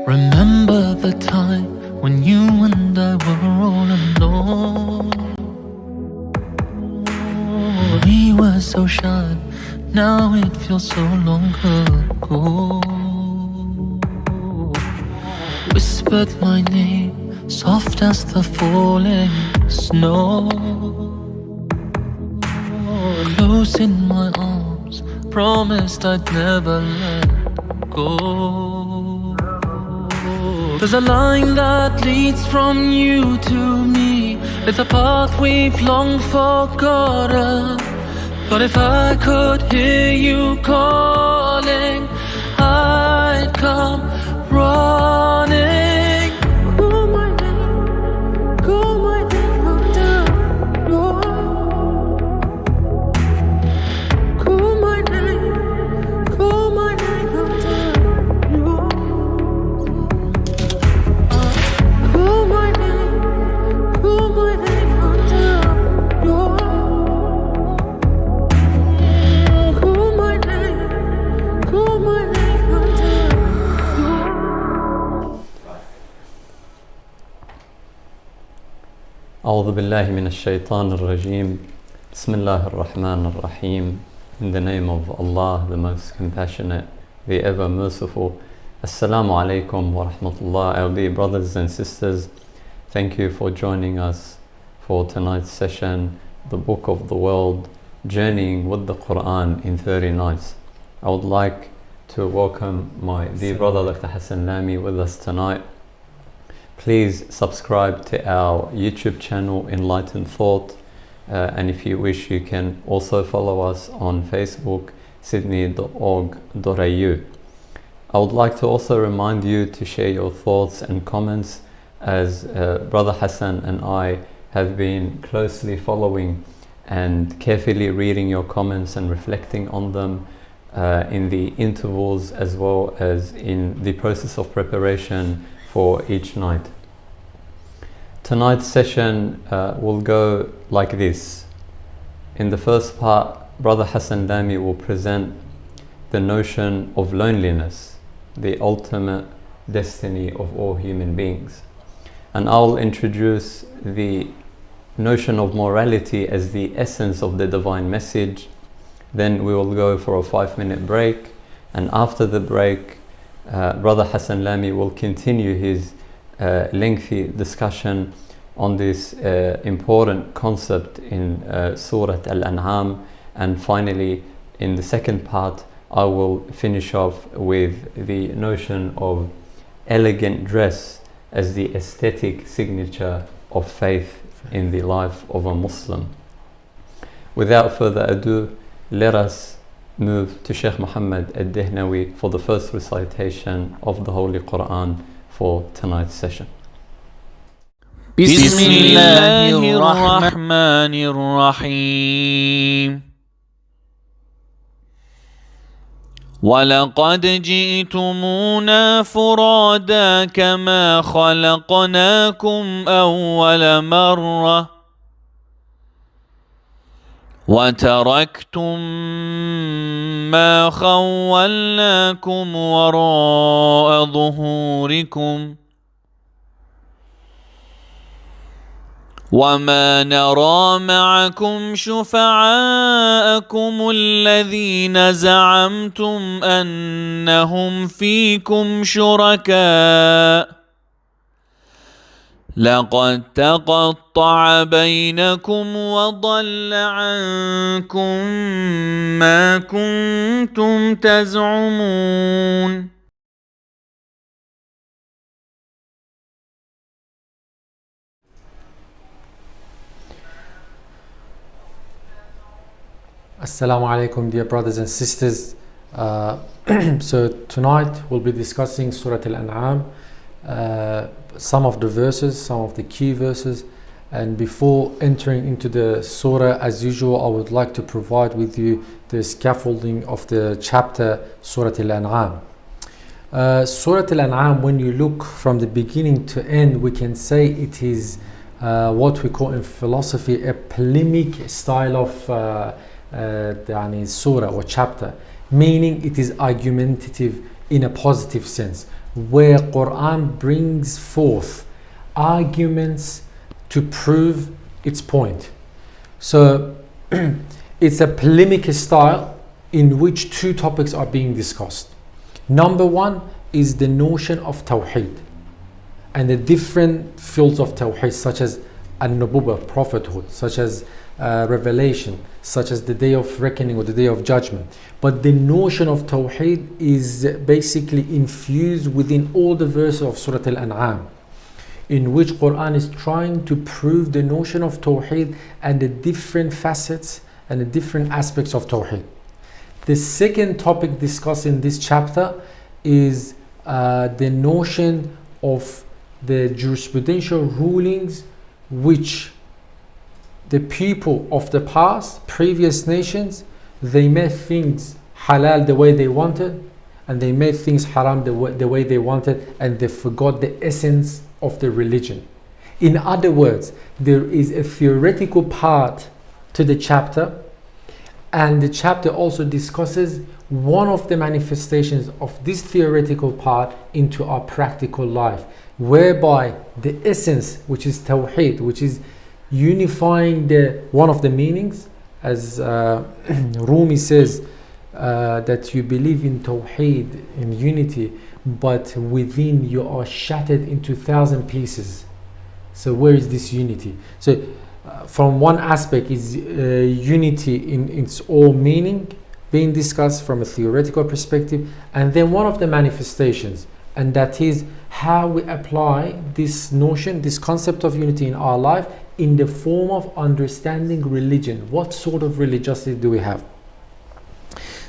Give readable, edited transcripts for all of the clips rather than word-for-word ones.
Remember the time when you and I were all alone. We were so shy, now it feels so long ago. Whispered my name, soft as the falling snow. Close in my arms, promised I'd never let go. There's a line that leads from you to me. It's a path we've long forgotten. But if I could hear you calling, I'd come running. Call my name, call my name under your call my name, call my name under your call my name, call my name under your call my name, call my name under your. أعوذ بالله من الشيطان الرجيم. بسم الله الرحمن الرحيم. In the name of Allah, the most compassionate, the ever merciful. Assalamu alaikum wa rahmatullah. Our dear brothers and sisters, thank you for joining us for tonight's session, the Book of the World, Journeying with the Quran in 30 Nights. I would like to welcome my dear brother Dr. Hassan Lamy with us tonight. Please subscribe to our YouTube channel Enlightened Thought, and if you wish you can also follow us on Facebook sydney.org.au. I would like to also remind you to share your thoughts and comments, as Brother Hassan and I have been closely following and carefully reading your comments and reflecting on them in the intervals as well as in the process of preparation for each night. Tonight's session will go like this. In the first part, Brother Hassan Lamy will present the notion of loneliness, the ultimate destiny of all human beings. And I'll introduce the notion of morality as the essence of the divine message. Then we will go for a 5-minute break, and after the break, Brother Hassan Lamy will continue his lengthy discussion on this important concept in Surah Al-An'am. And finally, in the second part, I will finish off with the notion of elegant dress as the aesthetic signature of faith in the life of a Muslim. Without further ado, let us move to Sheikh Muhammad al-Dihnawi for the first recitation of the Holy Quran for tonight's session. بسم الله الرحمن الرحيم. ولقد جئتمونا فرادا كما خلقناكم أول مرة وتركتم ما خولناكم وراء ظهوركم وما نرى معكم شفعاءكم الذين زعمتم أنهم فيكم شركاء لقد تقطع بينكم وضل عنكم ما كنتم تزعمون. Assalamu alaikum, dear brothers and sisters. So tonight we'll be discussing Surah Al-An'am, some of the verses, some of the key verses. And before entering into the surah, as usual, I would like to provide with you the scaffolding of the chapter Surah Al-An'am. Surah Al-An'am, when you look from the beginning to end, we can say it is what we call in philosophy a polemic style of surah or chapter, meaning it is argumentative in a positive sense. where Quran brings forth arguments to prove its point. So it's a polemic style in which two topics are being discussed. Number one is the notion of Tawheed and the different fields of Tawheed, such as An-Nubuwwah, prophethood, such as revelation, such as the day of reckoning or the day of judgment. But the notion of Tawheed is basically infused within all the verses of Surah Al-An'am, in which Quran is trying to prove the notion of Tawheed and the different facets and the different aspects of Tawheed. The second topic discussed in this chapter is the notion of the jurisprudential rulings which the people of the past, previous nations, they made things halal the way they wanted, and they made things haram the way they wanted, and they forgot the essence of the religion. In other words, there is a theoretical part to the chapter, and the chapter also discusses one of the manifestations of this theoretical part into our practical life, whereby the essence, which is Tawheed, which is unifying one of the meanings, as Rumi says, that you believe in Tawheed, in unity, but within you are shattered into 1,000 pieces. So where is this unity? So from one aspect is unity in its all meaning being discussed from a theoretical perspective, and then one of the manifestations, and that is how we apply this notion, this concept of unity in our life in the form of understanding religion. What sort of religiosity do we have?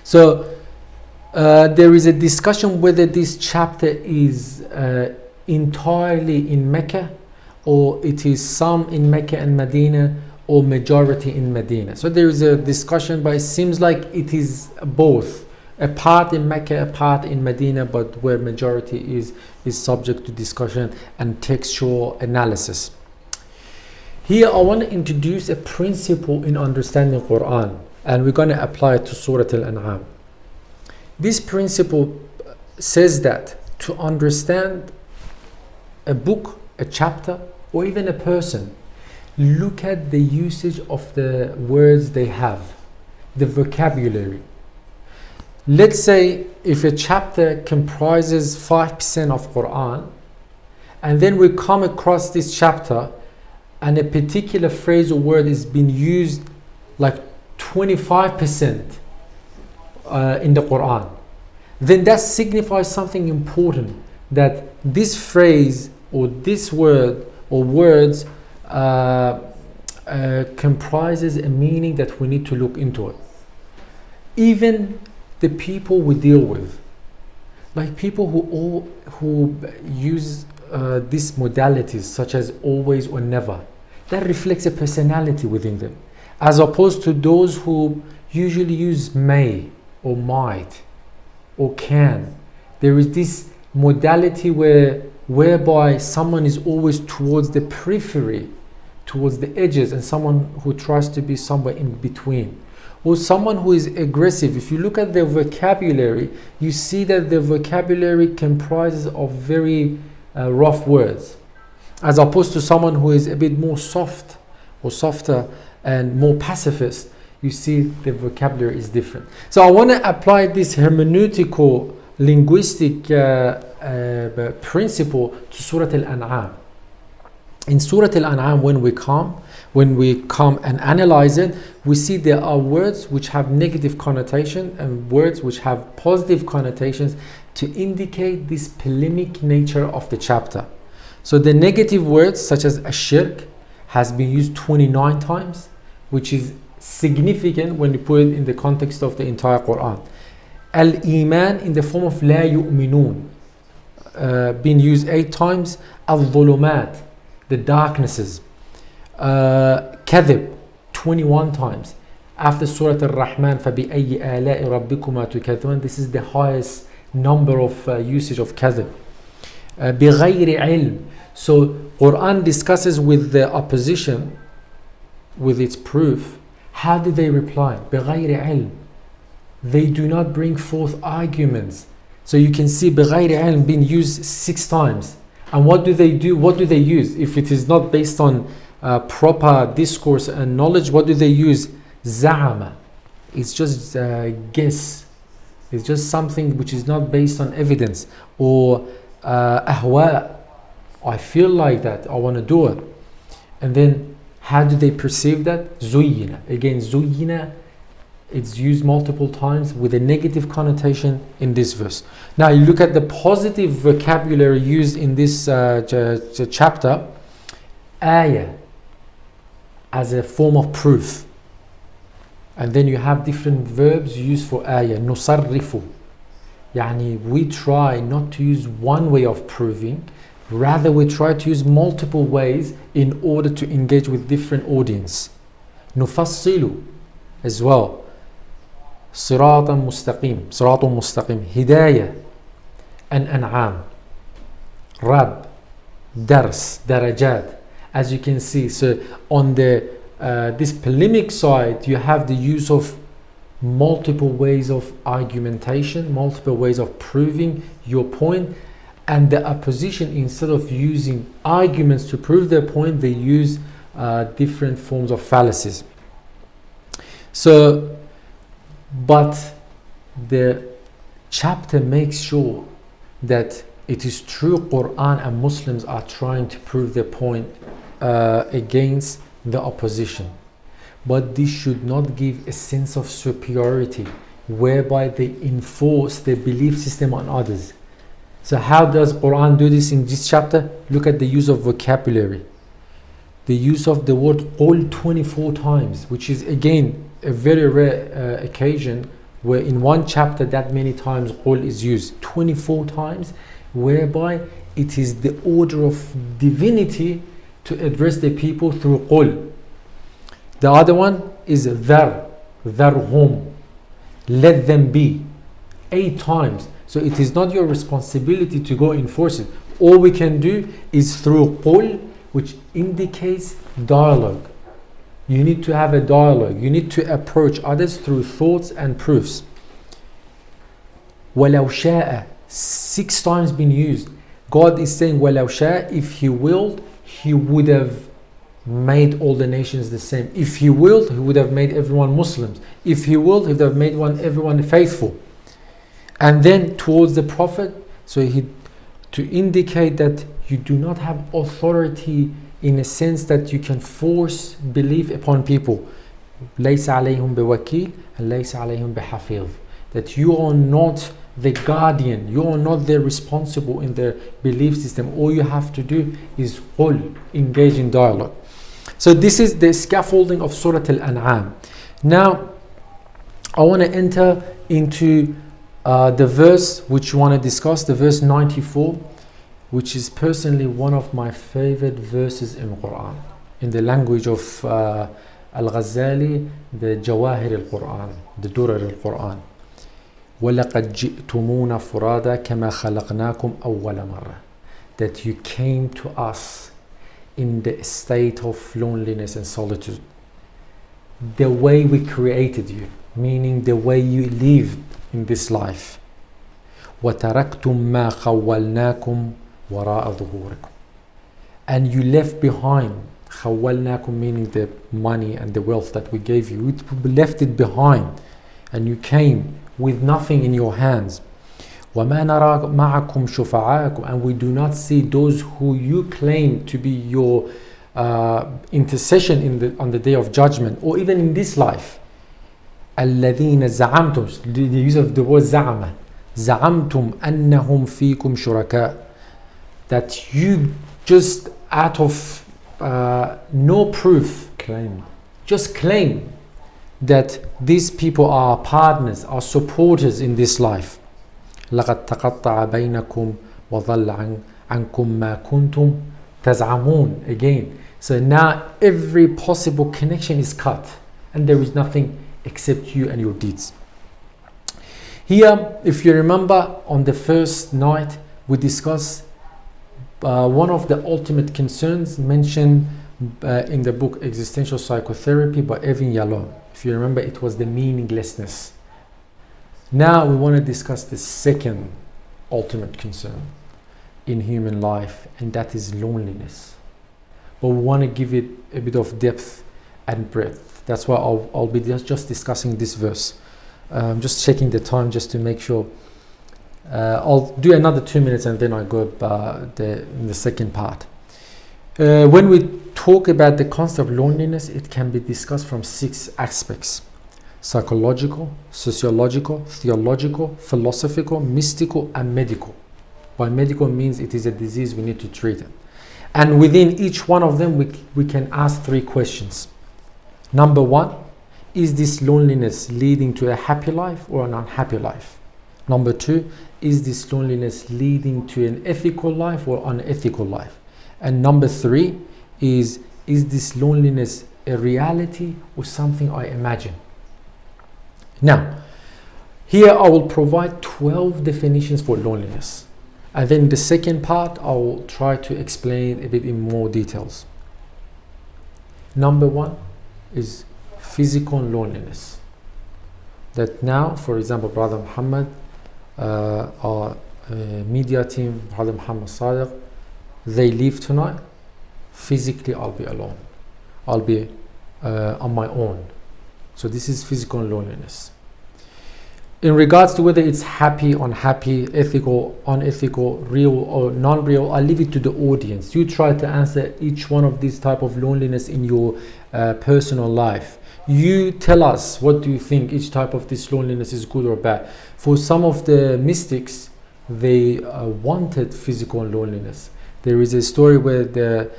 So there is a discussion whether this chapter is entirely in Mecca, or it is some in Mecca and Medina, or majority in Medina. So there is a discussion, but it seems like it is both, a part in Mecca, a part in Medina, but where majority is subject to discussion and textual analysis. Here I want to introduce a principle in understanding Quran, and we're going to apply it to Surah Al-An'am. This principle says that to understand a book, a chapter, or even a person, look at the usage of the words they have, the vocabulary. Let's say if a chapter comprises 5% of Quran, and then we come across this chapter and a particular phrase or word is being used like 25% in the Quran, then that signifies something important, that this phrase or this word or words comprises a meaning that we need to look into it. Even the people we deal with, like people who use these modalities such as always or never, that reflects a personality within them, as opposed to those who usually use may or might or can. There is this modality whereby someone is always towards the periphery, towards the edges, and someone who tries to be somewhere in between, or someone who is aggressive. If you look at their vocabulary, you see that the vocabulary comprises of very rough words, as opposed to someone who is a bit more soft or softer and more pacifist. You see the vocabulary is different. So I want to apply this hermeneutical linguistic principle to Surah Al-An'am. In Surah Al-An'am, when we come and analyze it, we see there are words which have negative connotation and words which have positive connotations to indicate this polemic nature of the chapter. So the negative words such as ashirk has been used 29 times, which is significant when you put it in the context of the entire Quran. Al-Iman in the form of La yu'minun, being used 8 times. Al-Dhulumat, the darknesses. Kadhib, 21 times. After Surah Al-Rahman, فَبِأَيِّ آلَاءِ رَبِّكُمَا تُكَذِّبَانِ, this is the highest number of usage of kadhib. بِغَيْرِ عِلْم, so Quran discusses with the opposition, with its proof. How do they reply? بِغَيْرِ عِلْم, they do not bring forth arguments So you can see بغير علم being used 6 times. And what do they do? What do they use? If it is not based on proper discourse and knowledge, what do they use? زعم. It's just guess. It's just something which is not based on evidence. Or أهواء. I feel like that, I want to do it. And then how do they perceive that? زُيِّنَ. Again, زُيِّنَ, it's used multiple times with a negative connotation in this verse. Now you look at the positive vocabulary used in this chapter. Ayah, as a form of proof. And then you have different verbs used for ayah. نُصَرِّفُ. Yani we try not to use one way of proving, rather we try to use multiple ways in order to engage with different audience. نُفَصِّلُ as well. صراطا مستقيم, صراط مستقيم. هداية and أنعام. رب, dars, darajat. As you can see, so on the this polemic side, you have the use of multiple ways of argumentation, multiple ways of proving your point, and the opposition, instead of using arguments to prove their point, they use different forms of fallacies. So, but the chapter makes sure that it is true Quran and Muslims are trying to prove their point against the opposition, but this should not give a sense of superiority whereby they enforce their belief system on others. So how does Quran do this in this chapter? Look at the use of vocabulary. The use of the word قُلْ 24 times, which is again a very rare occasion where in one chapter that many times قُلْ is used. 24 times, whereby it is the order of divinity to address the people through قُلْ. The other one is ذَرْهُمْ, let them be, 8 times. So it is not your responsibility to go enforce it. All we can do is through قُلْ, which indicates dialogue. You need to have a dialogue. You need to approach others through thoughts and proofs. وَلَوْ شَاءَ, 6 times been used. God is saying وَلَوْ شَاءَ, if He willed, He would have made all the nations the same. If He willed, He would have made everyone Muslims. If He willed, He would have made everyone faithful. And then towards the Prophet, so to indicate that you do not have authority in a sense that you can force belief upon people. لَيْسَ عَلَيْهُمْ بِوَكِيلٍ and لَيْسَ عَلَيْهُمْ بِحَفِيظٍ. That you are not the guardian, you are not the responsible in their belief system. All you have to do is engage in dialogue. So this is the scaffolding of Surah Al-An'am. Now I want to enter into the verse which you want to discuss, the verse 94, which is personally one of my favorite verses in Quran. In the language of Al-Ghazali, the Jawahir al-Quran, the Durar al-Quran. وَلَقَدْ جِئْتُمُونَ فُرَادًا كَمَا خَلَقْنَاكُمْ أَوَّلَ مَرَّةٍ. That you came to us in the state of loneliness and solitude. The way we created you, meaning the way you lived in this life. وَتَرَكْتُمْ مَا خَوَّلْنَاكُمْ وَرَاءَ ظُهُورِكُمْ. And you left behind, خَوَّلْنَاكُمْ meaning the money and the wealth that we gave you. We left it behind and you came with nothing in your hands. وَمَا نَرَى مَعَكُمْ شُفَعَاءَكُمْ. And we do not see those who you claim to be your intercession on the day of judgment, or even in this life. الَّذِينَ زَعَمْتُمْ, the use of the word زَعَمَ, زَعَمْتُمْ أَنَّهُمْ فِيكُمْ شُرَكَاء. That you just out of no proof just claim that these people are partners, are supporters in this life. لَقَدْ تَقَطَّعَ بَيْنَكُمْ وَضَلَّ عَنْكُمْ مَا كُنْتُمْ تَزْعَمُونَ. Again, so now every possible connection is cut and there is nothing except you and your deeds. Here, if you remember, on the first night we discussed one of the ultimate concerns mentioned in the book Existential Psychotherapy by Evan Yalom. If you remember, it was the meaninglessness. Now we want to discuss the second ultimate concern in human life, and that is loneliness. But we want to give it a bit of depth and breadth. That's why I'll be just discussing this verse. Just checking the time just to make sure. I'll do another 2 minutes and then I go in the second part. When we talk about the concept of loneliness, it can be discussed from 6 aspects: psychological, sociological, theological, philosophical, mystical, and medical. By medical means it is a disease, we need to treat it. And within each one of them, we can ask 3 questions. Number 1, is this loneliness leading to a happy life or an unhappy life? Number 2, is this loneliness leading to an ethical life or unethical life? And number 3 is this loneliness a reality or something I imagine? Now, here I will provide 12 definitions for loneliness. And then the second part, I will try to explain a bit in more details. Number 1 is physical loneliness. That now, for example, Brother Muhammad, our media team, Brother Muhammad Sadiq, they leave tonight. Physically, I'll be alone. I'll be on my own. So this is physical loneliness. In regards to whether it's happy, unhappy, ethical, unethical, real or non-real, I leave it to the audience. You try to answer each one of these type of loneliness in your personal life. You tell us, what do you think each type of this loneliness is good or bad? For some of the mystics, they wanted physical loneliness. There is a story where the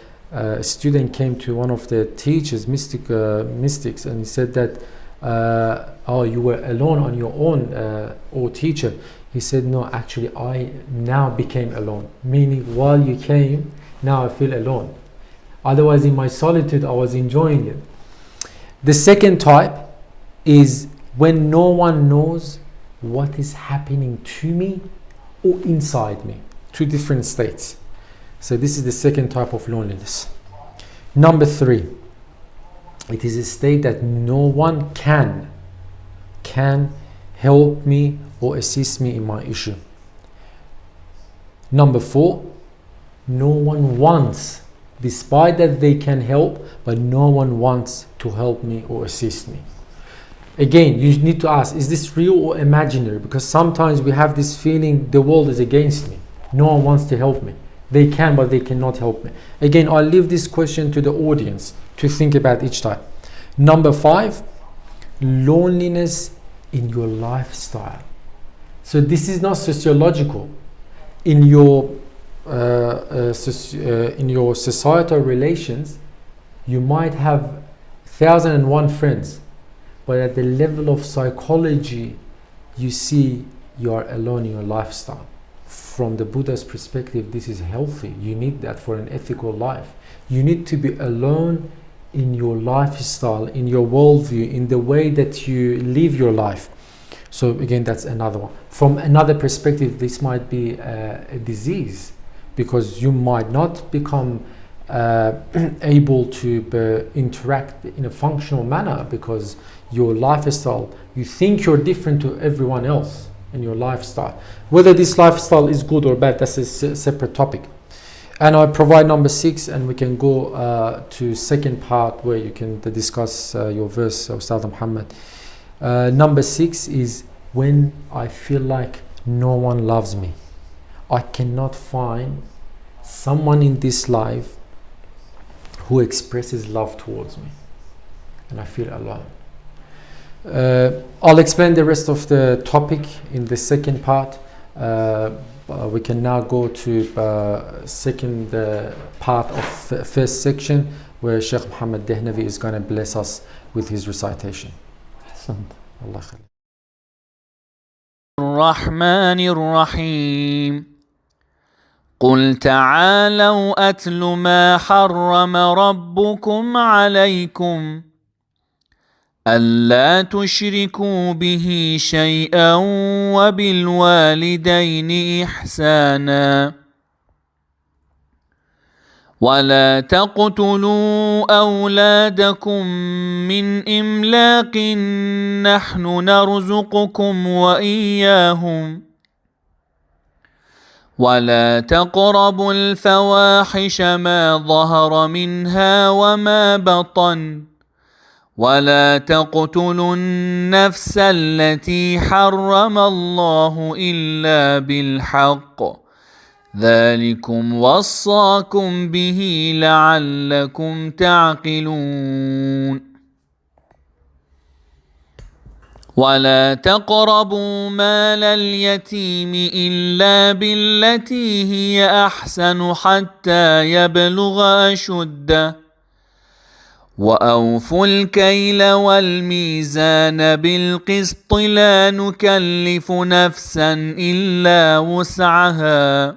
student came to one of the teachers, mystics, and he said that, oh, you were alone on your own, oh teacher. He said, no, actually I now became alone. Meaning, while you came, now I feel alone. Otherwise, in my solitude, I was enjoying it. The second type is when no one knows what is happening to me or inside me. 2 different states. So this is the second type of loneliness. Number 3, it is a state that no one can help me or assist me in my issue. Number 4, no one wants, despite that they can help, but no one wants to help me or assist me. Again, you need to ask, is this real or imaginary? Because sometimes we have this feeling the world is against me. No one wants to help me. They can, but they cannot help me. Again, I'll leave this question to the audience to think about each type. Number 5, loneliness in your lifestyle. So this is not sociological. In your societal relations, you might have 1,001 friends, but at the level of psychology, you see you are alone in your lifestyle. From the Buddha's perspective, this is healthy. You need that for an ethical life. You need to be alone in your lifestyle, in your worldview, in the way that you live your life. So again, that's another one. From another perspective, this might be a disease, because you might not become able to interact in a functional manner because your lifestyle, you think you're different to everyone else in your lifestyle. Whether this lifestyle is good or bad, that's a separate topic. And I provide number 6, and we can go to second part where you can discuss your verse, Ustad Muhammad. Number 6 is when I feel like no one loves me. I cannot find someone in this life who expresses love towards me, and I feel alone. I'll explain the rest of the topic in the second part. We can now go to second part of first section, where Sheikh Muhammad Dehnavi is going to bless us with his recitation. Hassan. Allah khair. الرحمن الرحيم قل تعالوا أتل ما حرم ربكم عليكم ألا تشركوا به شيئا وبالوالدين إحسانا ولا تقتلوا أولادكم من إملاق نحن نرزقكم وإياهم ولا تقربوا الفواحش ما ظهر منها وما بطن ولا تقتلوا النفس التي حرم الله إلا بالحق ذلكم وصاكم به لعلكم تعقلون ولا تقربوا مال اليتيم إلا بالتي هي أحسن حتى يبلغ أشده وأوفوا الكيل والميزان بالقسط لا نكلف نفسا إلا وسعها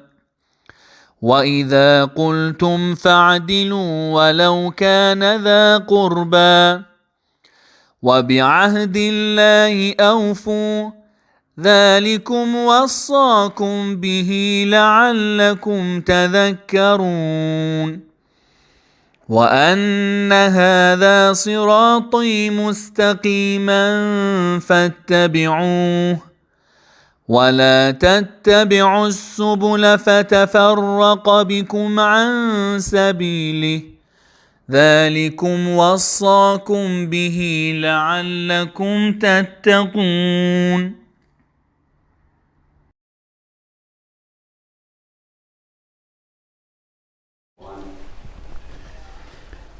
وإذا قلتم فاعدلوا ولو كان ذا قربى وبعهد الله أوفوا ذلكم وصاكم به لعلكم تذكرون وأن هذا صراطي مستقيما فاتبعوه ولا تتبعوا السبل فتفرق بكم عن سبيله ذلكم وصاكم به لعلكم تتقون.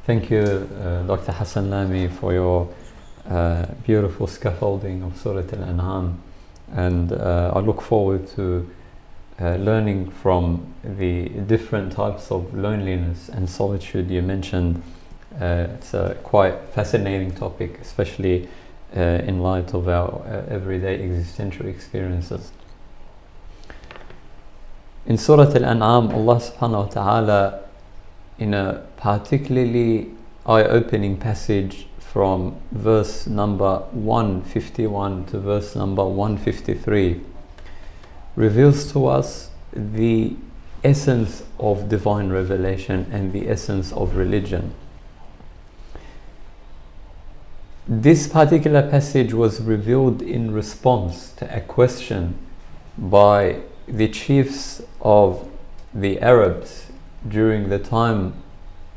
Thank you, Dr. Hassan Lamy, for your beautiful scaffolding of Surah Al-An'am, and I look forward to learning from the different types of loneliness and solitude you mentioned. It's a quite fascinating topic, especially in light of our everyday existential experiences. In Surah Al-An'am, Allah subhanahu wa ta'ala, in a particularly eye-opening passage from verse number 151 to verse number 153, reveals to us the essence of divine revelation and the essence of religion. This particular passage was revealed in response to a question by the chiefs of the Arabs during the time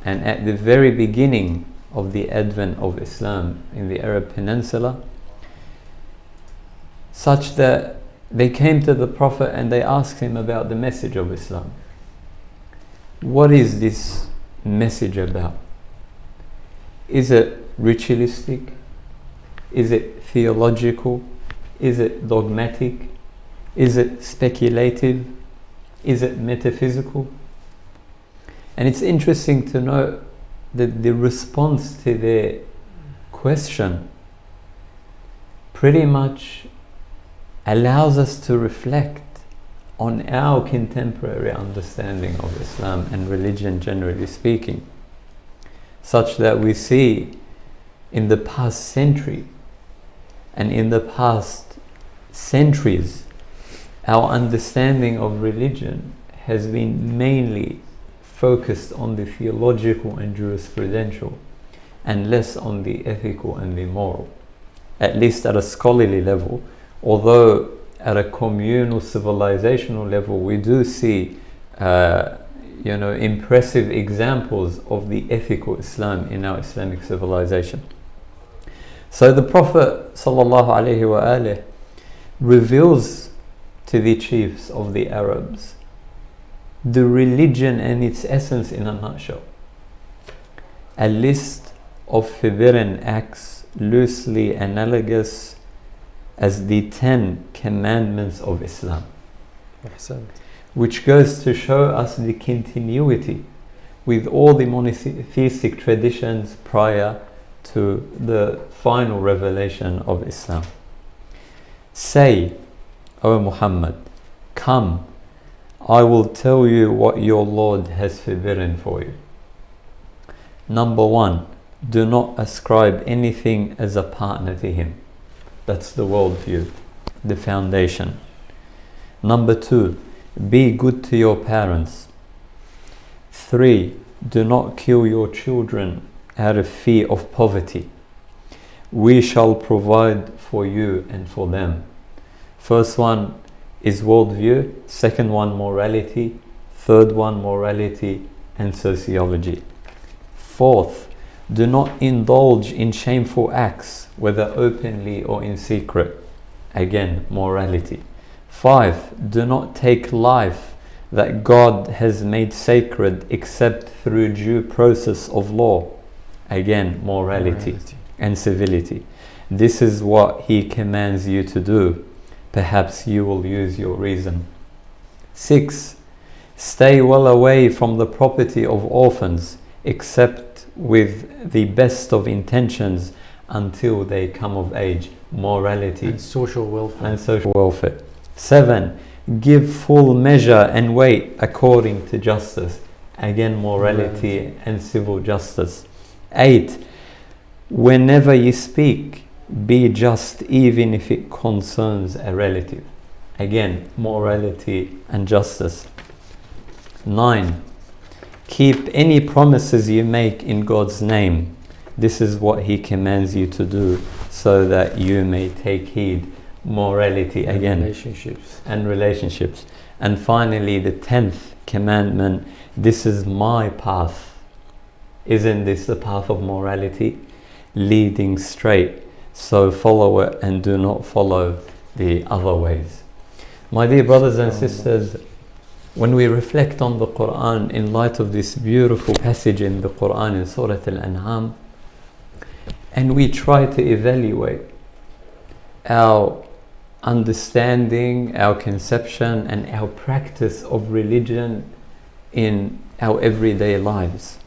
and at the very beginning of the advent of Islam in the Arab Peninsula, such that they came to the Prophet and they asked him about the message of Islam. What is this message about? Is it ritualistic? Is it theological? Is it dogmatic? Is it speculative? Is it metaphysical? And it's interesting to note that the response to their question pretty much allows us to reflect on our contemporary understanding of Islam and religion generally speaking, such that we see in the past century and in the past centuries our understanding of religion has been mainly focused on the theological and jurisprudential and less on the ethical and the moral, at least at a scholarly level. Although at a communal civilizational level we do see impressive examples of the ethical Islam in our Islamic civilization. So the Prophet ﷺ reveals to the chiefs of the Arabs the religion and its essence in a nutshell. A list of forbidden acts loosely analogous as the 10 commandments of Islam, Hassan, which goes to show us the continuity with all the monotheistic traditions prior to the final revelation of Islam. Say, O Muhammad, come, I will tell you what your Lord has forbidden for you. Number 1, do not ascribe anything as a partner to him. That's the worldview, the foundation. Number 2, be good to your parents. 3, do not kill your children out of fear of poverty. We shall provide for you and for them. First one is worldview, second one morality, third one morality and sociology. Fourth, do not indulge in shameful acts, whether openly or in secret. Again, morality. 5, do not take life that God has made sacred except through due process of law. Again, morality and civility. This is what He commands you to do. Perhaps you will use your reason. 6, stay well away from the property of orphans, except with the best of intentions until they come of age. Morality and social welfare. 7, give full measure and weight according to justice. Again, morality and civil justice. 8, whenever you speak, be just even if it concerns a relative. Again, morality and justice. 9, keep any promises you make in God's name. This is what He commands you to do, so that you may take heed. Morality again. Relationships. And finally, the 10th commandment, this is my path. Isn't this the path of morality? Leading straight. So follow it and do not follow the other ways. My dear brothers and sisters, when we reflect on the Quran in light of this beautiful passage in the Quran in Surah Al-An'am, and we try to evaluate our understanding, our conception and our practice of religion in our everyday lives,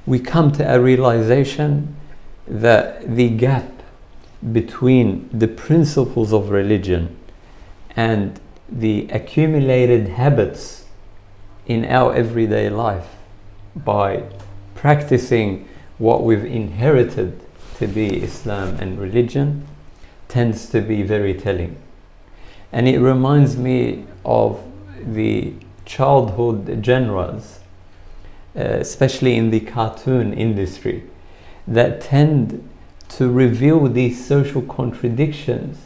we come to a realization that the gap between the principles of religion and the accumulated habits in our everyday life by practicing what we've inherited to be Islam and religion tends to be very telling. And it reminds me of the childhood genres, especially in the cartoon industry, that tend to reveal these social contradictions,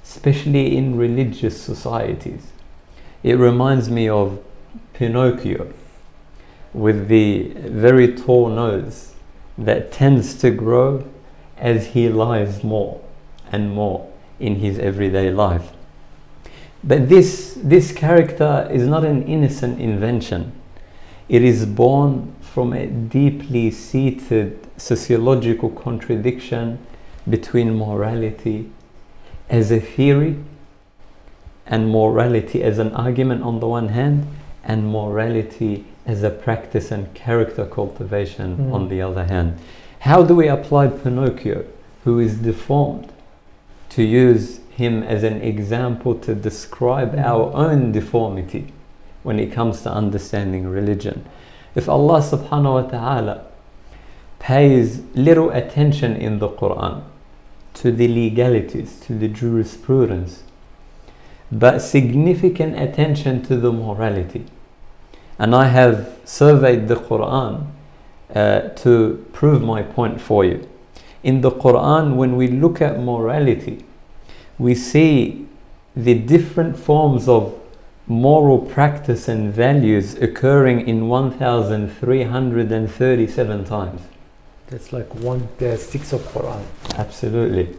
especially in religious societies. It reminds me of Pinocchio with the very tall nose that tends to grow as he lies more and more in his everyday life. But this character is not an innocent invention. It is born from a deeply seated sociological contradiction between morality as a theory and morality as an argument on the one hand, and morality as a practice and character cultivation on the other hand. How do we apply Pinocchio, who is deformed, to use him as an example to describe our own deformity when it comes to understanding religion? If Allah subhanahu wa ta'ala pays little attention in the Quran to the legalities, to the jurisprudence, but significant attention to the morality, and I have surveyed the Quran to prove my point for you. In the Quran, when we look at morality, we see the different forms of moral practice and values occurring in 1,337 times. That's like 1/6 of Quran. Absolutely.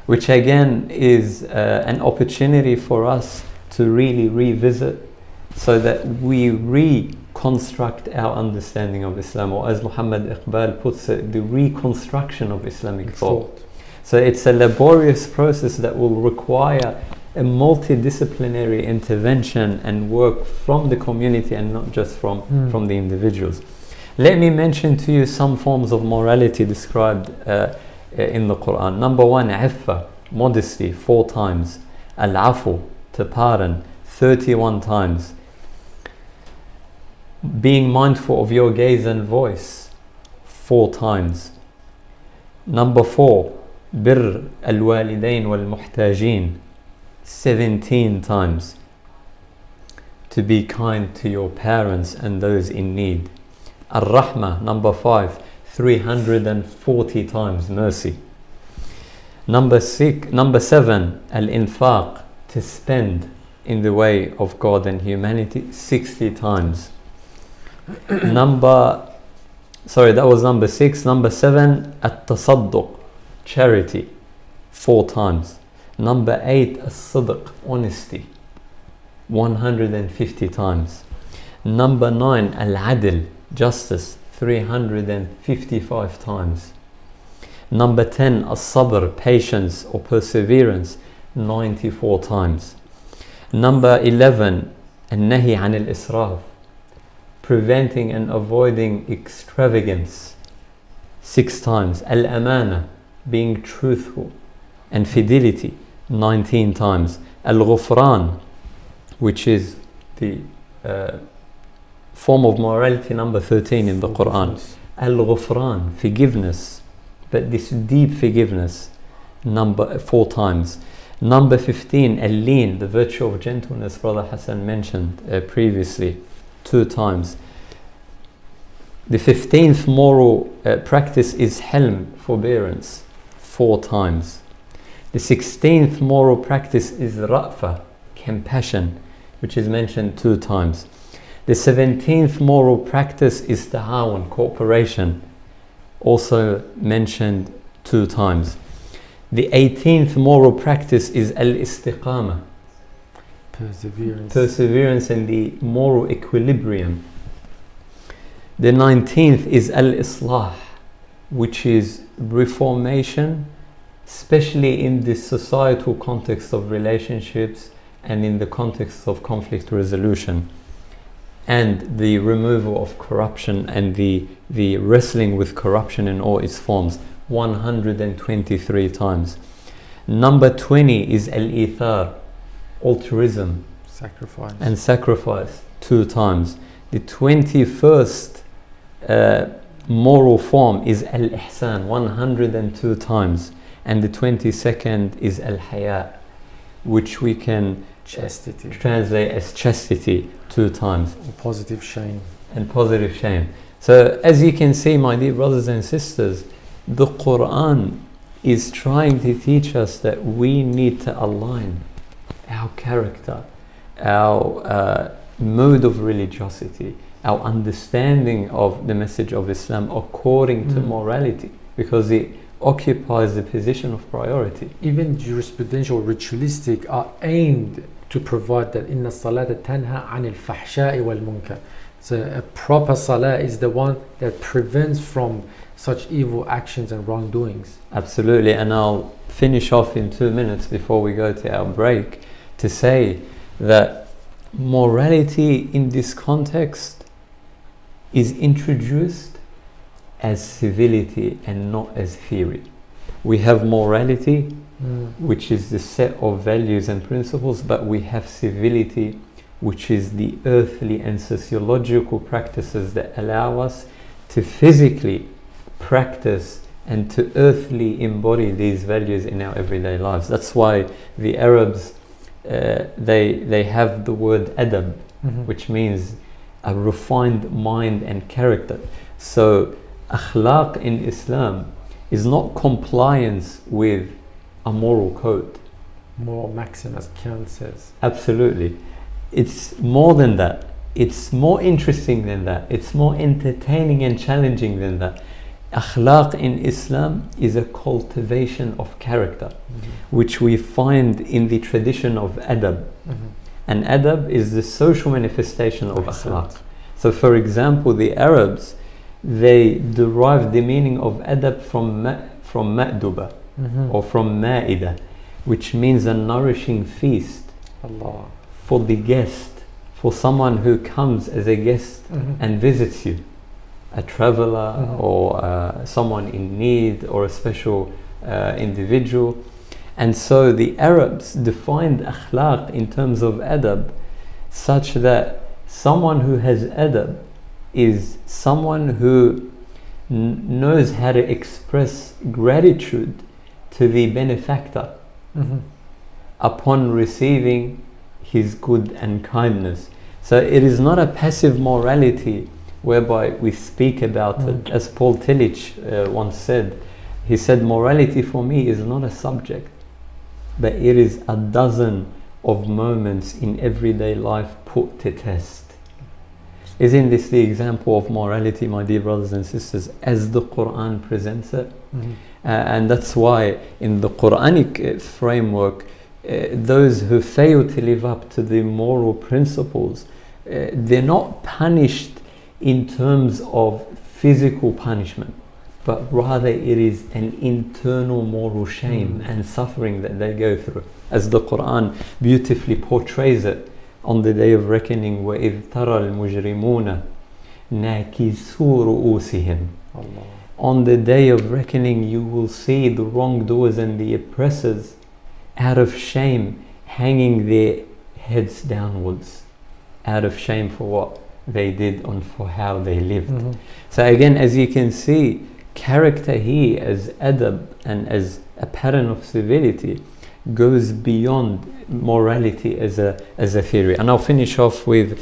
Which again is an opportunity for us to really revisit, so that we reconstruct our understanding of Islam, or as Muhammad Iqbal puts it, the reconstruction of Islamic thought. So it's a laborious process that will require a multidisciplinary intervention and work from the community and not just from the individuals. Let me mention to you some forms of morality described in the Quran. Number 1, iffa, modesty, 4 times. Al-afu, to pardon, 31 times. Being mindful of your gaze and voice, 4 times. Number 4, bir al-walidain wal-muhtajin, 17 times. To be kind to your parents and those in need. Ar-rahmah, number 5, 340 times, mercy. Number 7, al-infaq, to spend, in the way of God and humanity 60 times. That was number 6. Number 7, at-tasadduq, charity, 4 times. Number 8, as-sidq, honesty, 150 times. Number 9, al-adl, justice, 355 times. Number 10, as-sabr, patience or perseverance, 94 times. Number 11, al-nahi an al-israf, preventing and avoiding extravagance, 6 times. Al-amana, being truthful and fidelity, 19 times. Al-ghufran, which is the form of morality number 13 in the Quran. Al-ghufran, forgiveness, but this deep forgiveness, 4 times. Number 15, al-lin, the virtue of gentleness, Brother Hassan mentioned previously, 2 times. The 15th moral practice is helm, forbearance, 4 times. The 16th moral practice is ra'fa, compassion, which is mentioned 2 times. The 17th moral practice is ta'awun, cooperation, also mentioned 2 times. The 18th moral practice is al-istiqama, perseverance in the moral equilibrium. The 19th is al-islah, which is reformation, especially in the societal context of relationships and in the context of conflict resolution, and the removal of corruption and the wrestling with corruption in all its forms, 123 times. Number 20 is al-ithar, altruism, sacrifice, 2 times. The 21st moral form is al-ihsan, 102 times. And the 22nd is al-haya, which we can translate as chastity, 2 times. Positive shame. So as you can see, my dear brothers and sisters, the Quran is trying to teach us that we need to align our character, our mode of religiosity, our understanding of the message of Islam according to morality, because it occupies the position of priority. Even jurisprudential, ritualistic are aimed to provide that inna salata tanha anil fahsha'i wal munkar. So a proper salah is the one that prevents from such evil actions and wrongdoings. Absolutely, and I'll finish off in 2 minutes before we go to our break to say that morality in this context is introduced as civility and not as theory. We have morality, which is the set of values and principles, but we have civility, which is the earthly and sociological practices that allow us to physically practice and to earthly embody these values in our everyday lives. That's why the Arabs, they have the word adab, which means a refined mind and character. So akhlaq in Islam is not compliance with a moral code. Moral maxim, as Kant says. Absolutely. It's more than that. It's more interesting than that. It's more entertaining and challenging than that. Akhlaq in Islam is a cultivation of character, which we find in the tradition of adab. And adab is the social manifestation of akhlaq. So for example, the Arabs, they derived the meaning of adab from ma'duba or from ma'ida, which means a nourishing feast for the guest, for someone who comes as a guest and visits you, a traveler or someone in need or a special individual. And so the Arabs defined akhlaq in terms of adab such that someone who has adab is someone who knows how to express gratitude to the benefactor upon receiving his good and kindness. So it is not a passive morality whereby we speak about it. As Paul Tillich once said, he said, morality for me is not a subject, but it is a dozen of moments in everyday life put to test. Isn't this the example of morality, my dear brothers and sisters, as the Quran presents it? And that's why in the Quranic framework, those who fail to live up to the moral principles, they're not punished in terms of physical punishment, but rather it is an internal moral shame and suffering that they go through, as the Quran beautifully portrays it on the day of reckoning. وَإِذْ تَرَى الْمُجْرِمُونَ نَاكِسُوا رُؤُوسِهِمْ. On the day of reckoning, you will see the wrongdoers and the oppressors out of shame hanging their heads downwards, out of shame for what they did and for how they lived. So again, as you can see, character here as adab and as a pattern of civility goes beyond morality as a theory. And I'll finish off with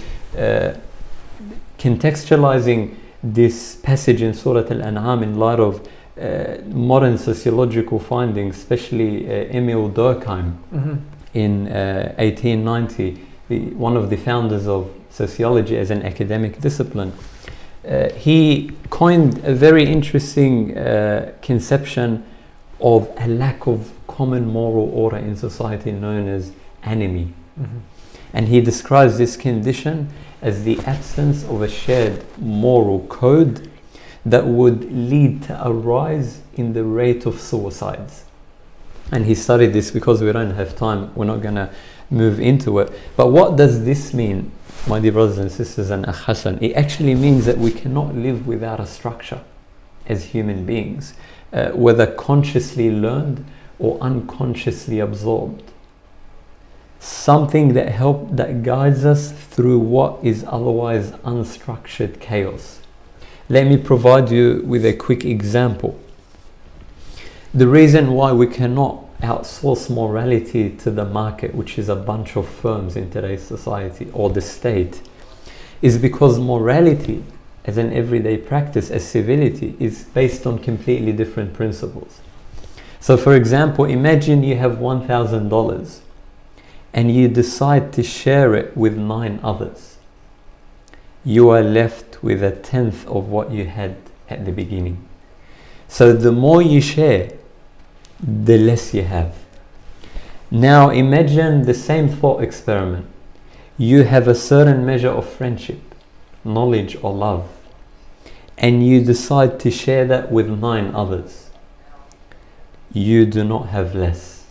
contextualizing this passage in Surah Al-An'am in light of modern sociological findings, especially Emil Durkheim in 1890, one of the founders of sociology as an academic discipline. He coined a very interesting conception of a lack of common moral order in society known as anomie. And he describes this condition as the absence of a shared moral code that would lead to a rise in the rate of suicides. And he studied this. Because we don't have time, we're not going to move into it. But what does this mean, my dear brothers and sisters and Hassan? It actually means that we cannot live without a structure as human beings, whether consciously learned or unconsciously absorbed. Something that guides us through what is otherwise unstructured chaos. Let me provide you with a quick example. The reason why we cannot outsource morality to the market, which is a bunch of firms in today's society, or the state, is because morality as an everyday practice, as civility, is based on completely different principles. So for example, imagine you have $1,000 and you decide to share it with 9 others. You are left with 1/10 of what you had at the beginning. So the more you share, the less you have. Now imagine the same thought experiment. You have a certain measure of friendship, knowledge or love, and you decide to share that with 9 others. You do not have less.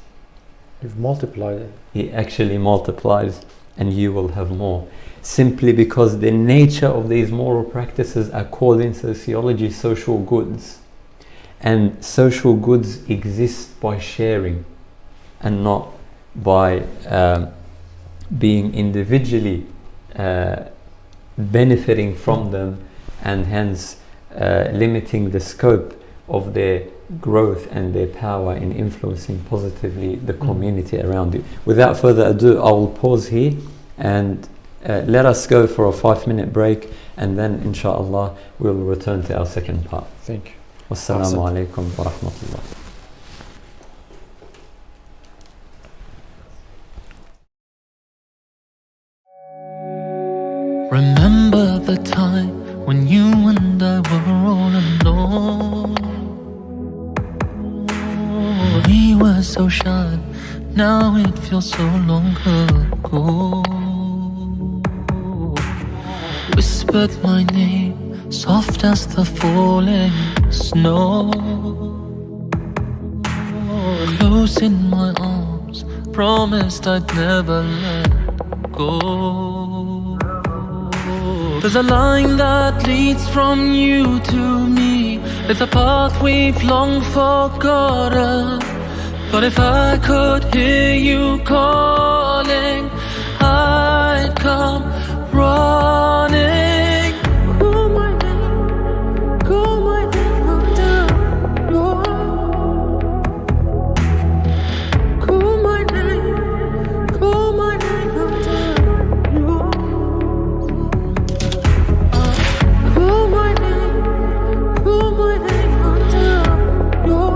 You've multiplied it. It actually multiplies, and you will have more. Simply because the nature of these moral practices are called in sociology social goods. And social goods exist by sharing and not by being individually benefiting from them, and hence limiting the scope of their growth and their power in influencing positively the community around you. Without further ado, I will pause here and let us go for a 5-minute break, and then inshallah we'll return to our second part. Thank you. Wassalamu alaikum wa rahmatullah. Remember the time when you and I were all alone. We were so shy, now it feels so long ago. Whispered my name, soft as the falling snow. Close in my arms, promised I'd never let go. There's a line that leads from you to me. It's a path we've long forgotten. But if I could hear you calling, I'd come running. Call my name, call my name under your call my name, call my name under your call my name, call my name under your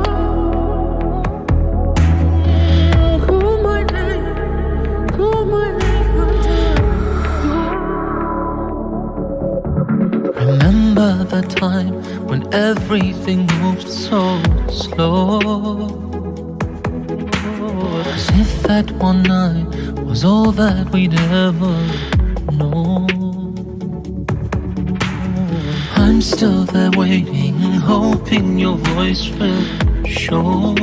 call my name, call Remember the time when everything moved so slow, as if that one night was all that we'd ever know. I'm still there waiting, hoping your voice will show.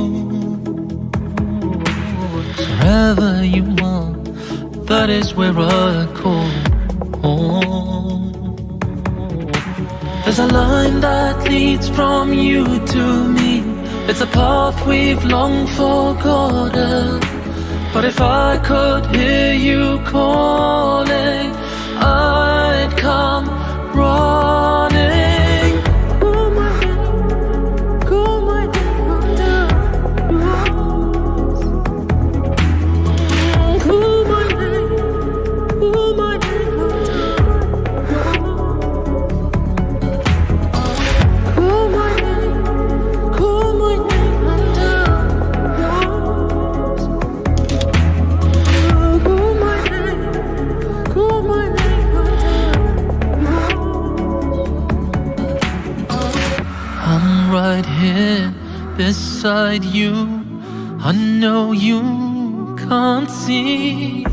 So wherever you are, that is where I call home. There's a line that leads from you to me. It's a path we've long forgotten. But if I could hear you calling, I'd come running. Call my name, call my name under yours. Call my name, call my name under yours. Call my name, call my name under yours. Call my name, call my name under yours. I'm right here beside you. I know you can't see,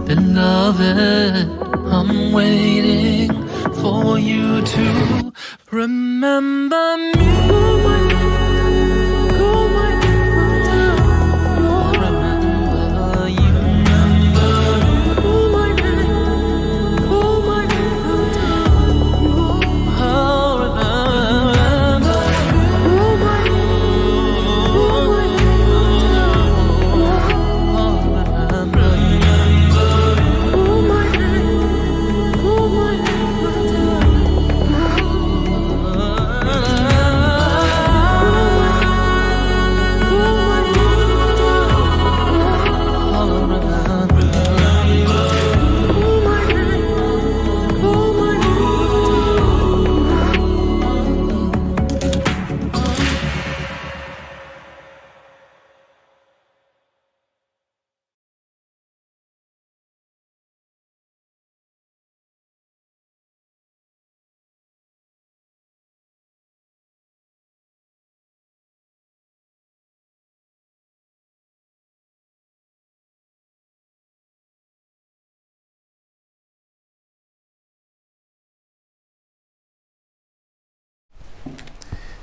beloved. I'm waiting for you to remember me. Call my name under remember you. Call my name, call my name under I'll remember. Call my name, call my name under I'll remember. Call my name, call my name under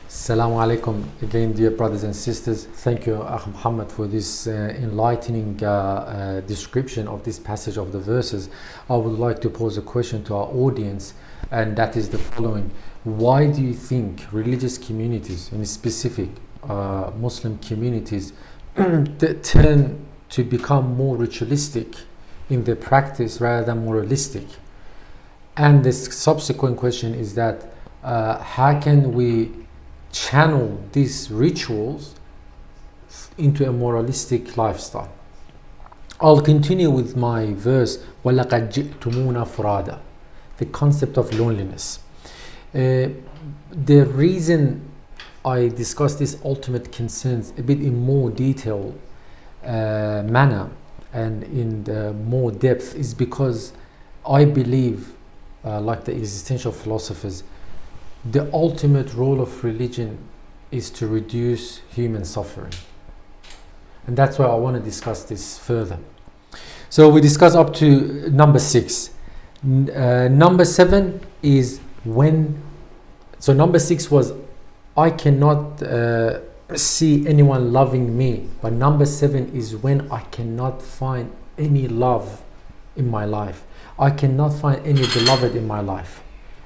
Assalamu alaikum again, dear brothers and sisters. Thank you, Akh Muhammad, for this enlightening description of this passage of the verses. I would like to pose a question to our audience, and that is the following. Why do you think religious communities, in specific Muslim communities, tend to become more ritualistic in their practice rather than moralistic? And the subsequent question is that how can we channel these rituals into a moralistic lifestyle? I'll continue with my verse, وَلَقَدْ جِئْتُمُونَ فُرَادًا, the concept of loneliness. The reason I discuss these ultimate concerns a bit in more detailed manner and in the more depth is because I believe, like the existential philosophers, the ultimate role of religion is to reduce human suffering. And that's why I want to discuss this further. So we discuss up to number 6. Number 7 is when. So number 6 was I cannot see anyone loving me. But number 7 is when I cannot find any love in my life. I cannot find any beloved in my life.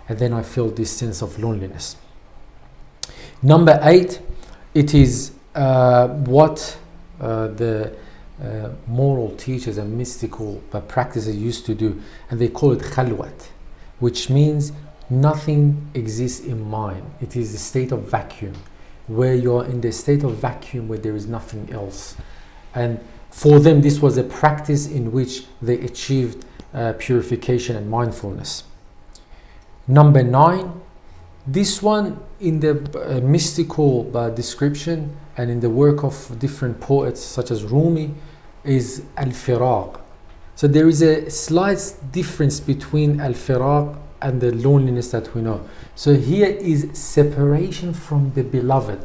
And then I feel this sense of loneliness. Number 8, it is what the moral teachers and mystical practices used to do, and they call it khalwat, which means nothing exists in mind. It is a state of vacuum, where you're in the state of vacuum where there is nothing else. And for them, this was a practice in which they achieved purification and mindfulness. Number 9, this one in the mystical description and in the work of different poets such as Rumi is al-firaq. So there is a slight difference between al-firaq and the loneliness that we know. So here is separation from the beloved,